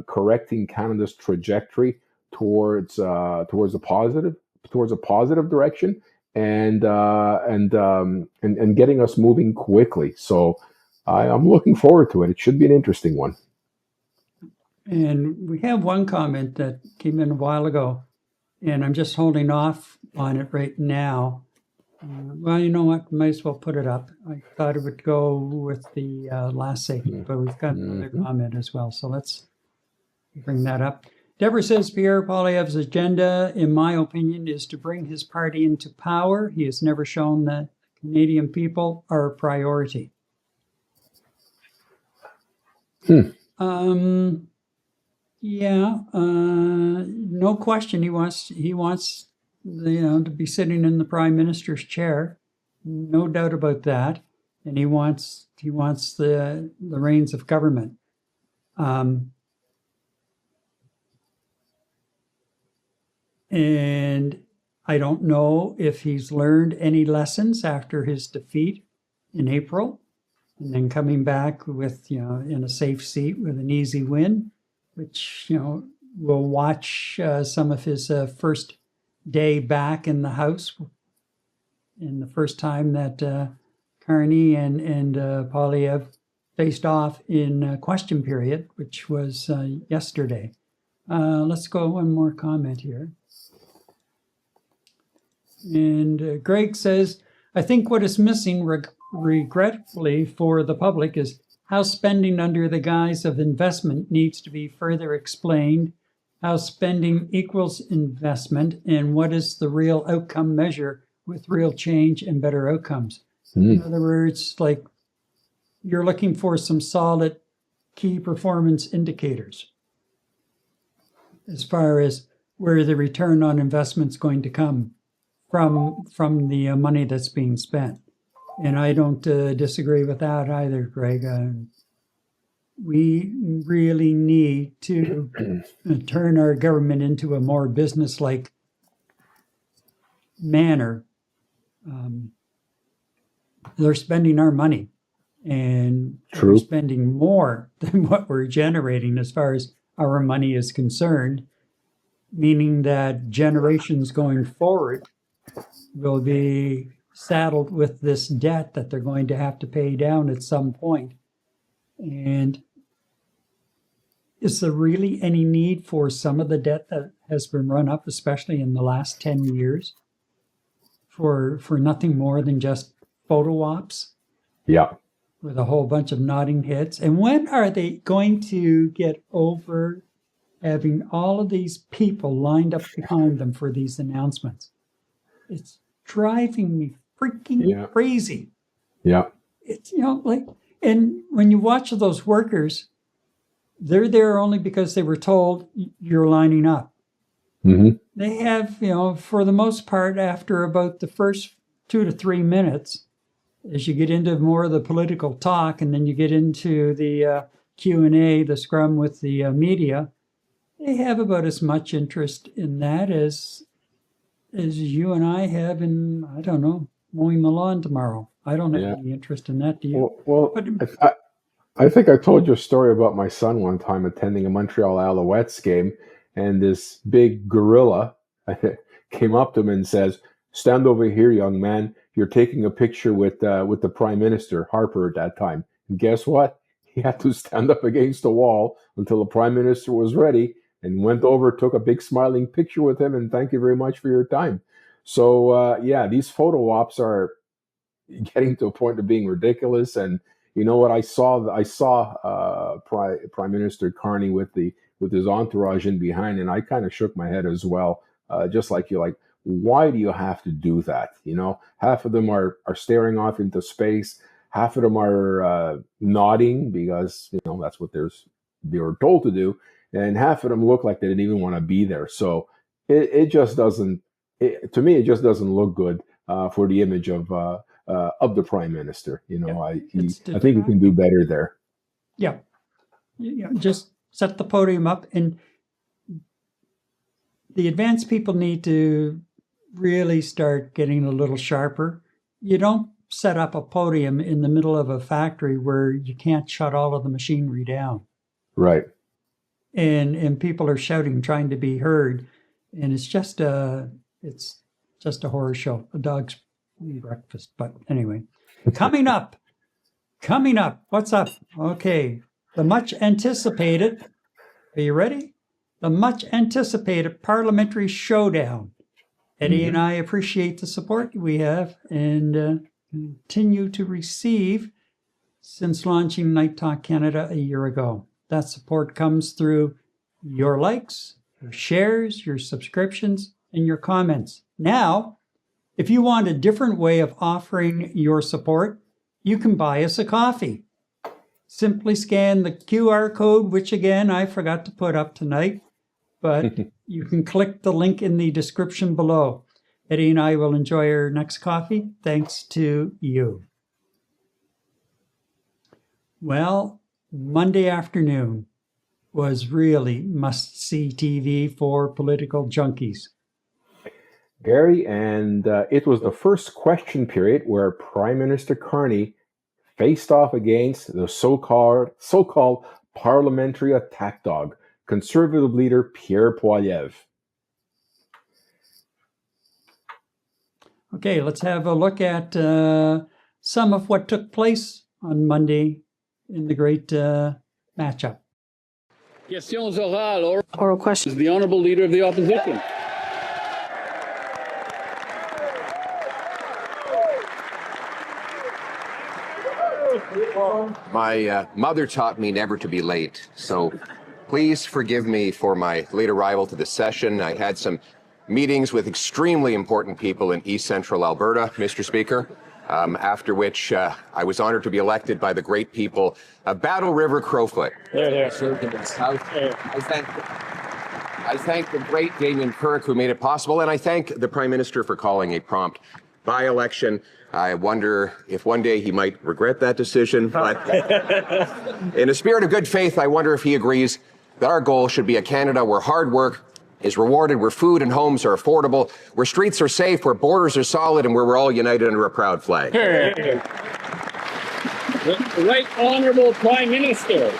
correcting Canada's trajectory towards a positive direction, and getting us moving quickly. So I'm looking forward to it. It should be an interesting one. And we have one comment that came in a while ago, and I'm just holding off on it right now. Well, you know what? Might as well put it up. I thought it would go with the last segment, but we've got another comment as well. So let's bring that up. Deborah says Pierre Poilievre's agenda, in my opinion, is to bring his party into power. He has never shown that Canadian people are a priority. No question. He wants to be sitting in the prime minister's chair, no doubt about that, and he wants the reins of government. And I don't know if he's learned any lessons after his defeat in April, and then coming back with, in a safe seat with an easy win, which, we'll watch some of his first day back in the House, in the first time that Carney and Poilievre faced off in question period, which was yesterday. Let's go one more comment here. And Greg says, I think what is missing, regretfully for the public, is how spending under the guise of investment needs to be further explained, how spending equals investment, and what is the real outcome measure with real change and better outcomes. In other words, like, you're looking for some solid key performance indicators as far as where the return on investment's going to come from the money that's being spent. And I don't disagree with that either, Greg. We really need to turn our government into a more business-like manner. They're spending our money, and True. we're spending more than what we're generating as far as our money is concerned, meaning that generations going forward will be saddled with this debt that they're going to have to pay down at some point. And is there really any need for some of the debt that has been run up, especially in the last 10 years, for nothing more than just photo ops? Yeah. With a whole bunch of nodding heads. And when are they going to get over having all of these people lined up behind them for these announcements? It's driving me freaking crazy. Yeah. It's, and when you watch those workers, they're there only because they were told you're lining up. Mm-hmm. They have, for the most part, after about the first 2 to 3 minutes, as you get into more of the political talk, and then you get into the Q&A, the scrum with the media, they have about as much interest in that as you and I have in, I don't know, mowing the lawn tomorrow. I don't have any interest in that, do you? Well, I think I told you a story about my son one time attending a Montreal Alouettes game, and this big gorilla came up to him and says, "Stand over here, young man. You're taking a picture with the Prime Minister, Harper, at that time." And guess what? He had to stand up against the wall until the Prime Minister was ready, and went over, took a big smiling picture with him, and thank you very much for your time. So, these photo ops are getting to a point of being ridiculous. And you know what? I saw Prime Minister Carney with his entourage in behind, and I kind of shook my head as well, just like you. Like, why do you have to do that? Half of them are staring off into space. Half of them are nodding because that's what they were told to do, and half of them look like they didn't even want to be there. So it just doesn't. To me, it just doesn't look good for the image of the Prime Minister. I think he can do better there. Yeah, just set the podium up, and the advanced people need to really start getting a little sharper. You don't set up a podium in the middle of a factory where you can't shut all of the machinery down. Right. And people are shouting, trying to be heard, and it's just a horror show. A dog's breakfast. But anyway, coming up, what's up? Okay, the much anticipated. Are you ready? The much anticipated Parliamentary Showdown. Eddie and I appreciate the support we have and continue to receive since launching Night Talk Canada a year ago. That support comes through your likes, your shares, your subscriptions, and your comments. Now, if you want a different way of offering your support, you can buy us a coffee. Simply scan the QR code, which again, I forgot to put up tonight, but you can click the link in the description below. Eddie and I will enjoy our next coffee thanks to you. Well, Monday afternoon was really must-see TV for political junkies. Gary, and it was the first question period where Prime Minister Carney faced off against the so-called parliamentary attack dog, Conservative leader Pierre Poilievre. Okay, let's have a look at some of what took place on Monday in the great matchup. Questions orales. Oral questions. The Honourable Leader of the Opposition. My mother taught me never to be late, so please forgive me for my late arrival to the session. I had some meetings with extremely important people in East Central Alberta, Mr. Speaker, after which I was honored to be elected by the great people of Battle River Crowfoot. I thank the great Damien Kirk who made it possible, and I thank the Prime Minister for calling a prompt by-election. I wonder if one day he might regret that decision, but in a spirit of good faith, I wonder if he agrees that our goal should be a Canada where hard work is rewarded, where food and homes are affordable, where streets are safe, where borders are solid, and where we're all united under a proud flag. The Right Honourable Prime Minister.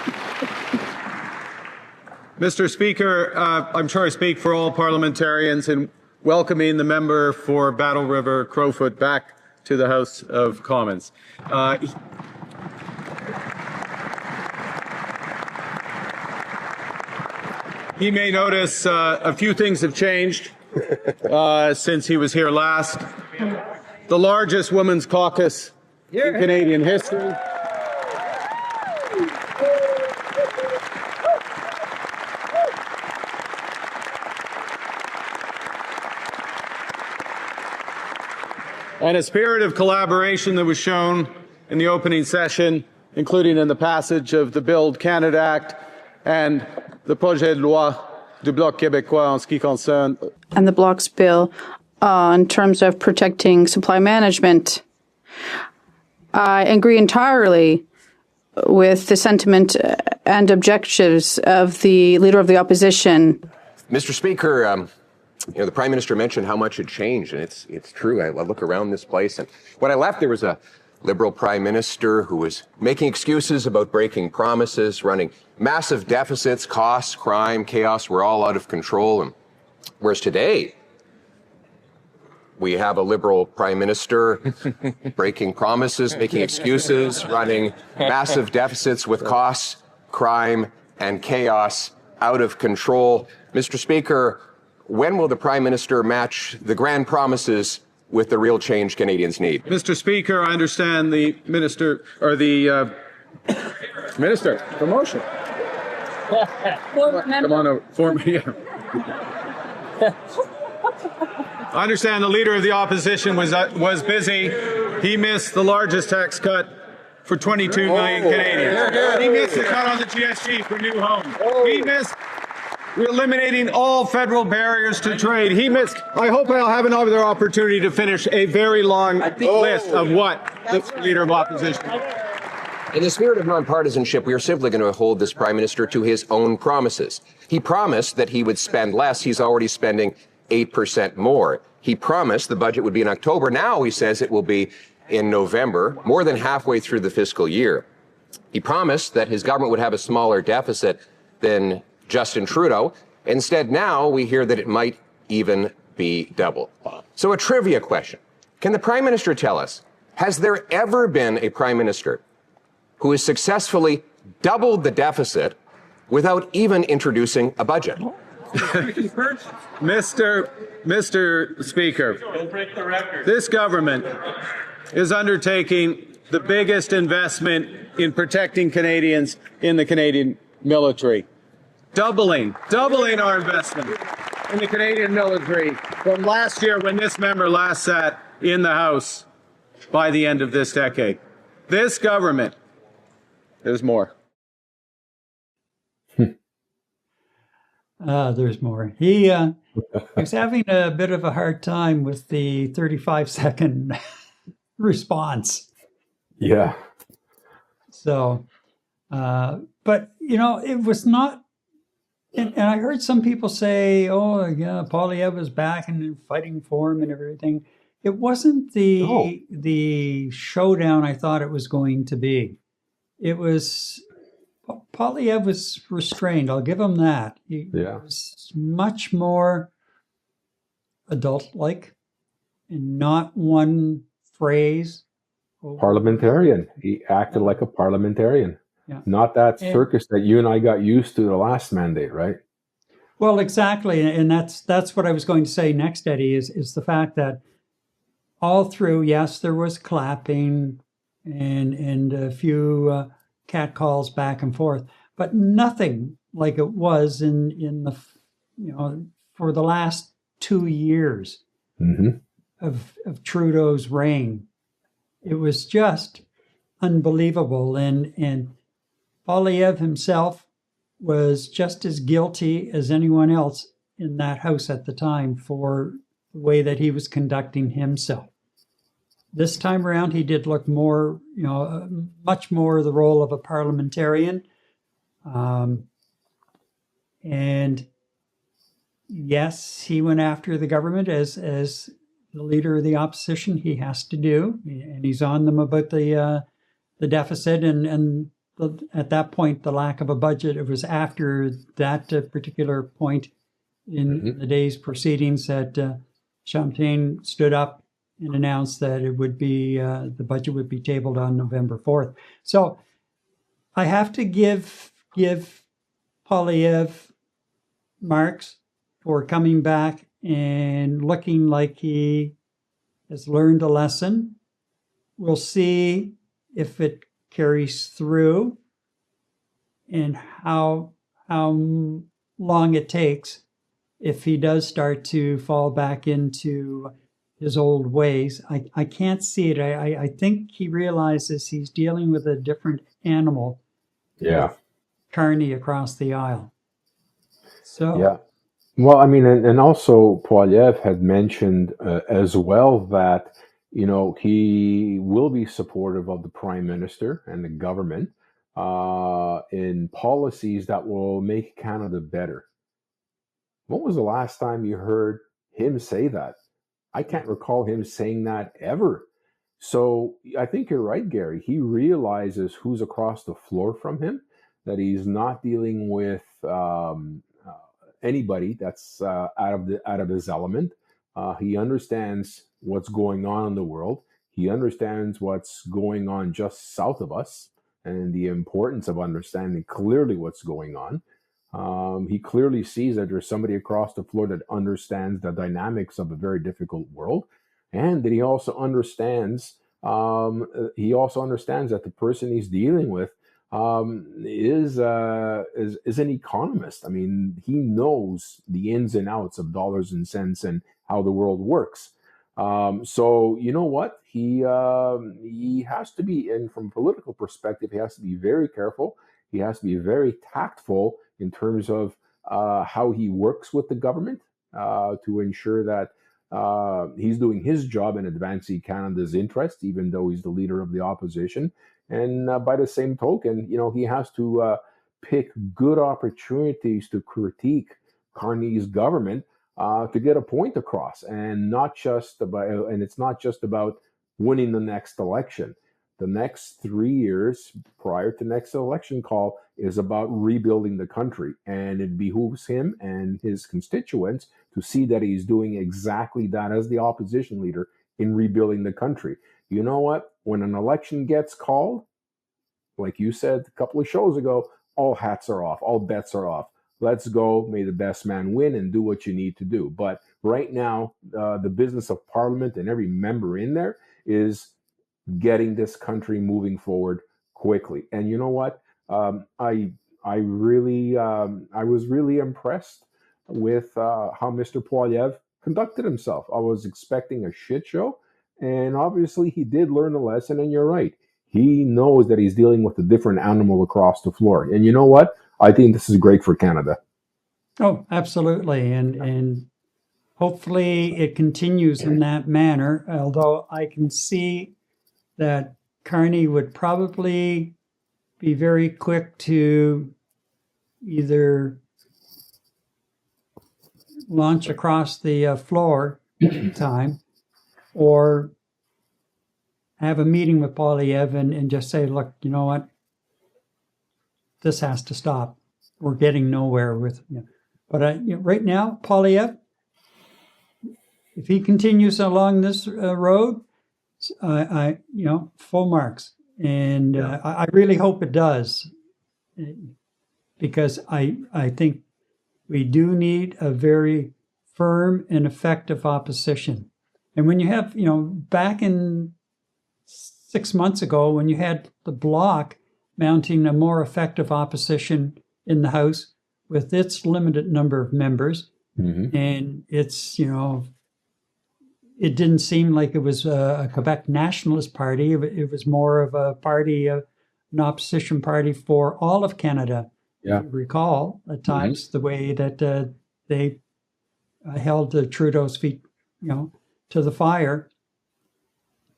Mr. Speaker, I'm sure I speak for all parliamentarians in welcoming the member for Battle River Crowfoot back to the House of Commons. He may notice a few things have changed since he was here last. The largest women's caucus in Canadian history. And a spirit of collaboration that was shown in the opening session, including in the passage of the Build Canada Act and the Projet de loi du Bloc québécois en ce qui concerne. And the Bloc's bill in terms of protecting supply management. I agree entirely with the sentiment and objectives of the Leader of the Opposition. Mr. Speaker, the Prime Minister mentioned how much had changed, and it's true. I look around this place, and when I left, there was a Liberal Prime Minister who was making excuses about breaking promises, running massive deficits, costs, crime, chaos were all out of control. And whereas today, we have a Liberal Prime Minister breaking promises, making excuses, running massive deficits with costs, crime, and chaos out of control. Mr. Speaker, when will the Prime Minister match the grand promises with the real change Canadians need? Mr. Speaker, I understand the Minister, or the Minister, promotion. Come on over, I understand the Leader of the Opposition was busy. He missed the largest tax cut for 22 million Canadians. He missed the cut on the GST for new homes. He missed eliminating all federal barriers to trade. I hope I'll have another opportunity to finish a very long list of what the Leader of Opposition. In the spirit of nonpartisanship, we are simply going to hold this Prime Minister to his own promises. He promised that he would spend less. He's already spending 8% more. He promised the budget would be in October. Now he says it will be in November, more than halfway through the fiscal year. He promised that his government would have a smaller deficit than Justin Trudeau. Instead, now we hear that it might even be double. So a trivia question. Can the Prime Minister tell us, has there ever been a Prime Minister who has successfully doubled the deficit without even introducing a budget? Mr. Speaker, Don't break the record. this government is undertaking the biggest investment in protecting Canadians in the Canadian military. Doubling our investment in the Canadian military from last year when this member last sat in the House by the end of this decade. This government, there's more. There's more. He was having a bit of a hard time with the 35-second response. Yeah. So, but, it was not, and I heard some people say, oh, yeah, Poilievre is back and fighting for him and everything. It wasn't the No. the showdown I thought it was going to be. It was Poilievre was restrained. I'll give him that. He Yeah. was much more adult-like, and not one phrase. Parliamentarian. He acted like a parliamentarian. Yeah. Not that And- circus that you and I got used to the last mandate, right? Well, exactly, and that's what I was going to say next, Eddie, is the fact that all through, yes, there was clapping and a few catcalls back and forth, but nothing like it was in the for the last 2 years Mm-hmm. of Trudeau's reign. It was just unbelievable, and Poilievre himself was just as guilty as anyone else in that house at the time for the way that he was conducting himself. This time around, he did look more, much more the role of a parliamentarian. And yes, he went after the government as the leader of the opposition. He has to do, and he's on them about the deficit and at that point the lack of a budget. It was after that particular point in the day's proceedings that Champagne stood up and announced that it would be the budget would be tabled on November 4th. So I have to give Poilievre marks for coming back and looking like he has learned a lesson. We'll see if it carries through and how long it takes if he does start to fall back into his old ways. I can't see it. I think he realizes he's dealing with a different animal. Yeah. Carney across the aisle. So Yeah. Well, I mean, and also Poilievre had mentioned as well that, he will be supportive of the prime minister and the government in policies that will make Canada better. When was the last time you heard him say that? I can't recall him saying that ever. So I think you're right, Gary. He realizes who's across the floor from him, that he's not dealing with anybody that's out of his element. He understands what's going on in the world. He understands what's going on just south of us and the importance of understanding clearly what's going on. He clearly sees that there's somebody across the floor that understands the dynamics of a very difficult world, and that he also understands. That the person he's dealing with is an economist. I mean, he knows the ins and outs of dollars and cents and how the world works. So you know what? He has to be, and from a political perspective, he has to be very careful. He has to be very tactful in terms of how he works with the government to ensure that he's doing his job in advancing Canada's interest, even though he's the leader of the opposition. And by the same token, he has to pick good opportunities to critique Carney's government to get a point across, and it's not just about winning the next election. The next 3 years prior to next election call is about rebuilding the country, and it behooves him and his constituents to see that he's doing exactly that as the opposition leader in rebuilding the country. You know what? When an election gets called, like you said a couple of shows ago, all hats are off, all bets are off. Let's go, may the best man win, and do what you need to do. But right now, the business of Parliament and every member in there is getting this country moving forward quickly. And you know what? I was really impressed with how Mr. Poilievre conducted himself. I was expecting a shit show, and obviously he did learn a lesson. And you're right, he knows that he's dealing with a different animal across the floor. And you know what? I think this is great for Canada. Oh, absolutely, and hopefully it continues in that manner. Although I can see that Carney would probably be very quick to either launch across the floor time or have a meeting with Poilievre and just say, look, you know what? This has to stop. We're getting nowhere with, But right now, Poilievre, if he continues along this road, full marks. And I really hope it does, because I think we do need a very firm and effective opposition. And when you have, back in 6 months ago, when you had the Bloc mounting a more effective opposition in the House with its limited number of members, and it's, it didn't seem like it was a Quebec nationalist party. It was more of a party, an opposition party for all of Canada. Yeah. You recall at times the way that they held Trudeau's feet, to the fire.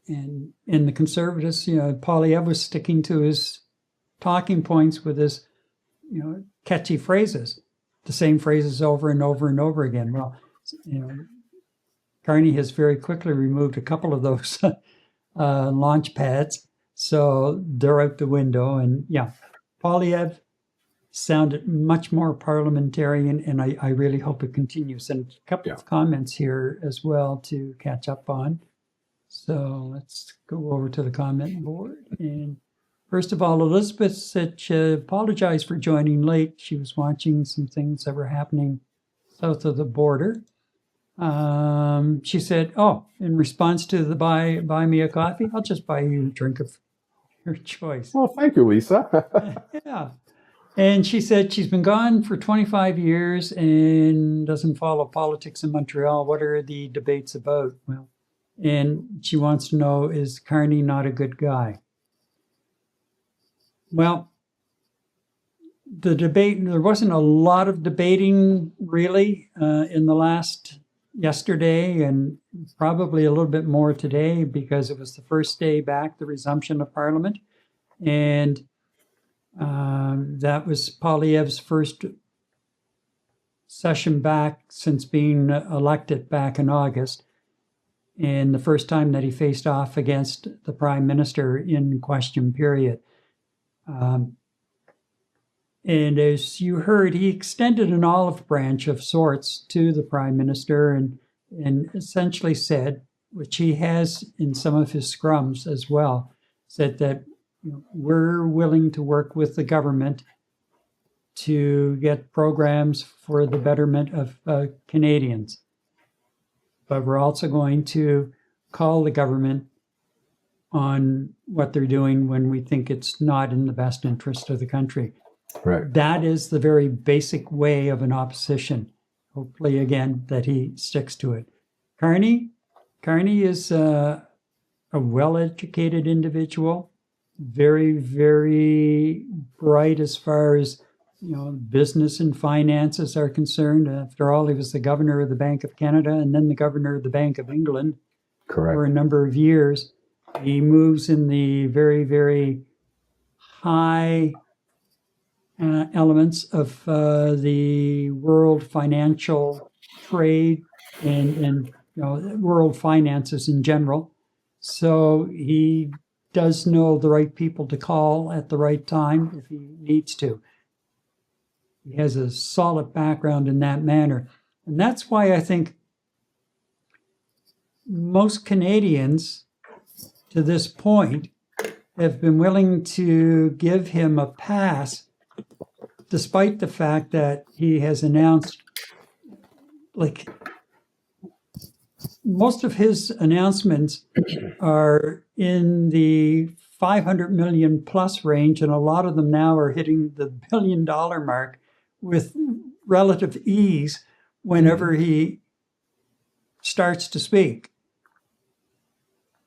And in the Conservatives, Poilievre was sticking to his talking points with his, catchy phrases, the same phrases over and over and over again. Well, Carney has very quickly removed a couple of those launch pads, so they're out the window. And Poilievre sounded much more parliamentarian, and I really hope it continues. And a couple of comments here as well to catch up on. So let's go over to the comment board. And first of all, Elizabeth said she apologized for joining late. She was watching some things that were happening south of the border. She said, in response to the buy me a coffee, I'll just buy you a drink of your choice. Well, thank you, Lisa. Yeah. And she said she's been gone for 25 years and doesn't follow politics in Montreal. What are the debates about? Well, and she wants to know, is Carney not a good guy? Well, the debate, there wasn't a lot of debating really in the last yesterday, and probably a little bit more today, because it was the first day back, the resumption of Parliament. And that was Poilievre's first session back since being elected back in August, and the first time that he faced off against the Prime Minister in question period. And as you heard, he extended an olive branch of sorts to the Prime Minister and essentially said, which he has in some of his scrums as well, said that we're willing to work with the government to get programs for the betterment of Canadians. But we're also going to call the government on what they're doing when we think it's not in the best interest of the country. Right. That is the very basic way of an opposition. Hopefully, again, that he sticks to it. Carney is a well-educated individual, very, very bright as far as business and finances are concerned. After all, he was the governor of the Bank of Canada and then the governor of the Bank of England. Correct. For a number of years. He moves in the very, very high elements of the world financial trade and world finances in general. So he does know the right people to call at the right time if he needs to. He has a solid background in that manner. And that's why I think most Canadians to this point have been willing to give him a pass, despite the fact that he has announced, most of his announcements are in the 500 million plus range, and a lot of them now are hitting the $1 billion mark with relative ease whenever he starts to speak.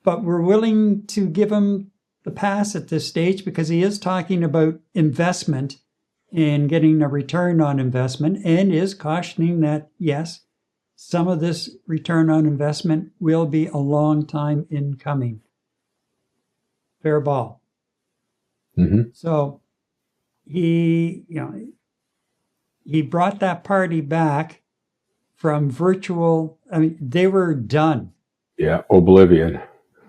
But we're willing to give him the pass at this stage because he is talking about investment and getting a return on investment, and is cautioning that, yes, some of this return on investment will be a long time in coming. Fair ball. Mm-hmm. So he brought that party back from virtual. I mean, they were done. Yeah, oblivion.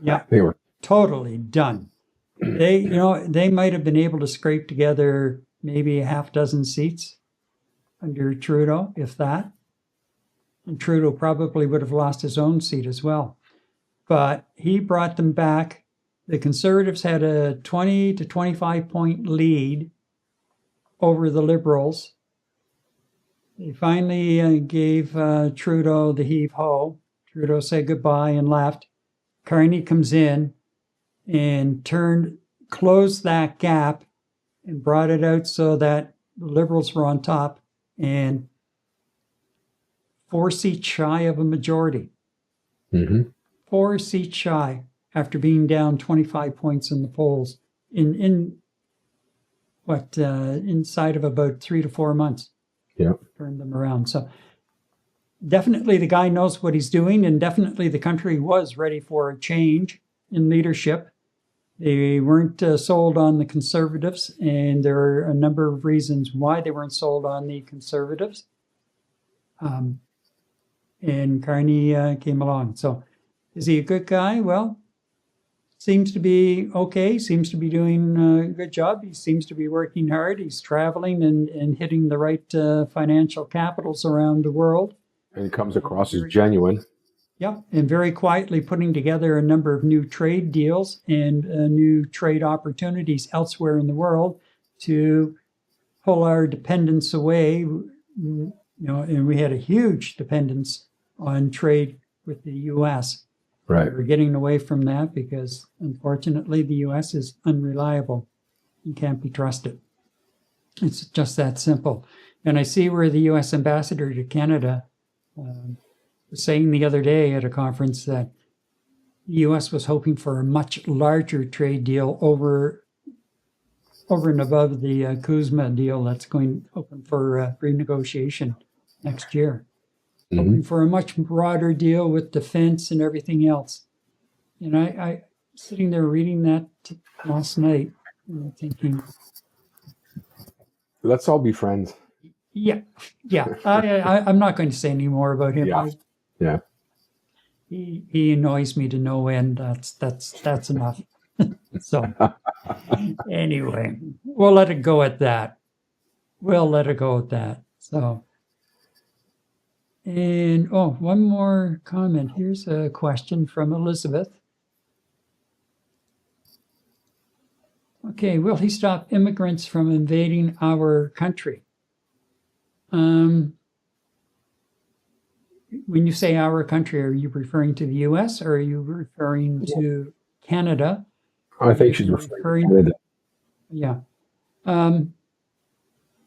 Yeah, They were. totally done. They might have been able to scrape together maybe a half dozen seats under Trudeau, if that. And Trudeau probably would have lost his own seat as well. But he brought them back. The Conservatives had a 20 to 25 point lead over the Liberals. They finally gave Trudeau the heave-ho. Trudeau said goodbye and left. Carney comes in and closed that gap and brought it out so that the Liberals were on top and 4 seats shy of a majority. Mm-hmm. 4 seats shy after being down 25 points in the polls inside of about 3 to 4 months. Yeah. Turned them around. So definitely the guy knows what he's doing, and definitely the country was ready for a change in leadership. They weren't sold on the Conservatives, and there are a number of reasons why they weren't sold on the Conservatives. And Carney came along. So is he a good guy? Well, seems to be okay. Seems to be doing a good job. He seems to be working hard. He's traveling and hitting the right financial capitals around the world. And he comes across as genuine. Yep, and very quietly putting together a number of new trade deals and new trade opportunities elsewhere in the world to pull our dependence away. And we had a huge dependence on trade with the U.S. Right. We're getting away from that because, unfortunately, the U.S. is unreliable and can't be trusted. It's just that simple. And I see where the U.S. ambassador to Canada was saying the other day at a conference that the U.S. was hoping for a much larger trade deal over and above the CUSMA deal that's going open for renegotiation next year. Mm-hmm. Hoping for a much broader deal with defense and everything else. And I sitting there reading that last night and thinking, Let's all be friends. yeah. I'm not going to say any more about him. Yeah. He annoys me to no end. That's enough. So anyway, we'll let it go at that. So, and one more comment. Here's a question from Elizabeth. Okay, will he stop immigrants from invading our country? When you say our country, are you referring to the U.S. or are you referring to Canada? I think she's referring to Canada. Yeah.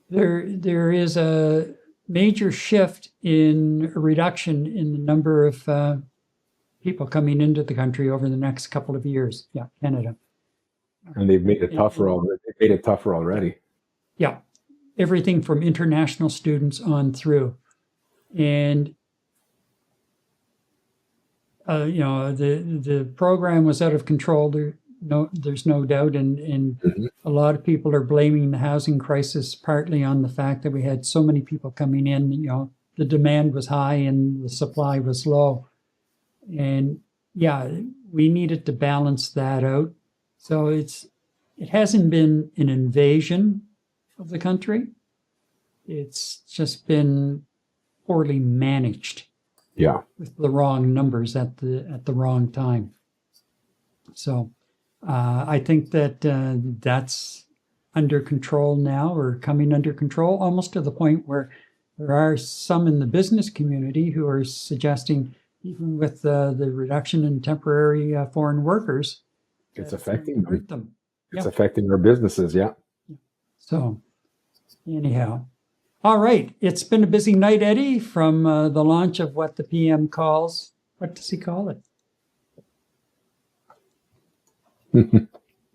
There is a major shift in a reduction in the number of people coming into the country over the next couple of years. Yeah, Canada. And they've made it tougher already. They've made it tougher already. Yeah. Everything from international students on through. And the program was out of control. There's no doubt, and a lot of people are blaming the housing crisis partly on the fact that we had so many people coming in. The demand was high and the supply was low, and we needed to balance that out. So it hasn't been an invasion of the country. It's just been poorly managed. Yeah. With the wrong numbers at the wrong time. So I think that that's under control now, or coming under control, almost to the point where there are some in the business community who are suggesting, even with the reduction in temporary foreign workers, it's affecting them. It's affecting our businesses, yeah. So anyhow. All right. It's been a busy night, Eddie, from the launch of what the PM calls, what does he call it?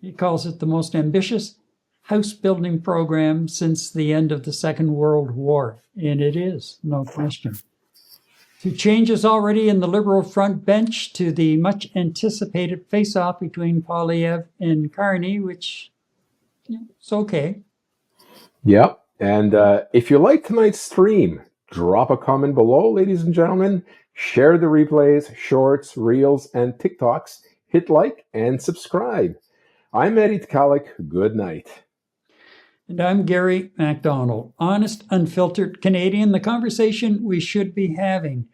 He calls it the most ambitious house building program since the end of the Second World War. And it is, no question. To changes already in the Liberal front bench to the much anticipated face-off between Poilievre and Carney, which it's okay. Yep. And if you like tonight's stream, drop a comment below, ladies and gentlemen. Share the replays, shorts, reels, and TikToks. Hit like and subscribe. I'm Eddie Tkalik. Good night. And I'm Gary MacDonald, honest, unfiltered Canadian, the conversation we should be having.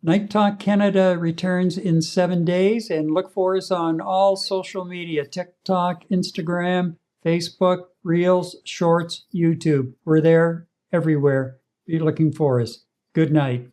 Night Talk Canada returns in 7 days, and look for us on all social media, TikTok, Instagram, Facebook, Reels, Shorts, YouTube. We're there everywhere. Be looking for us. Good night.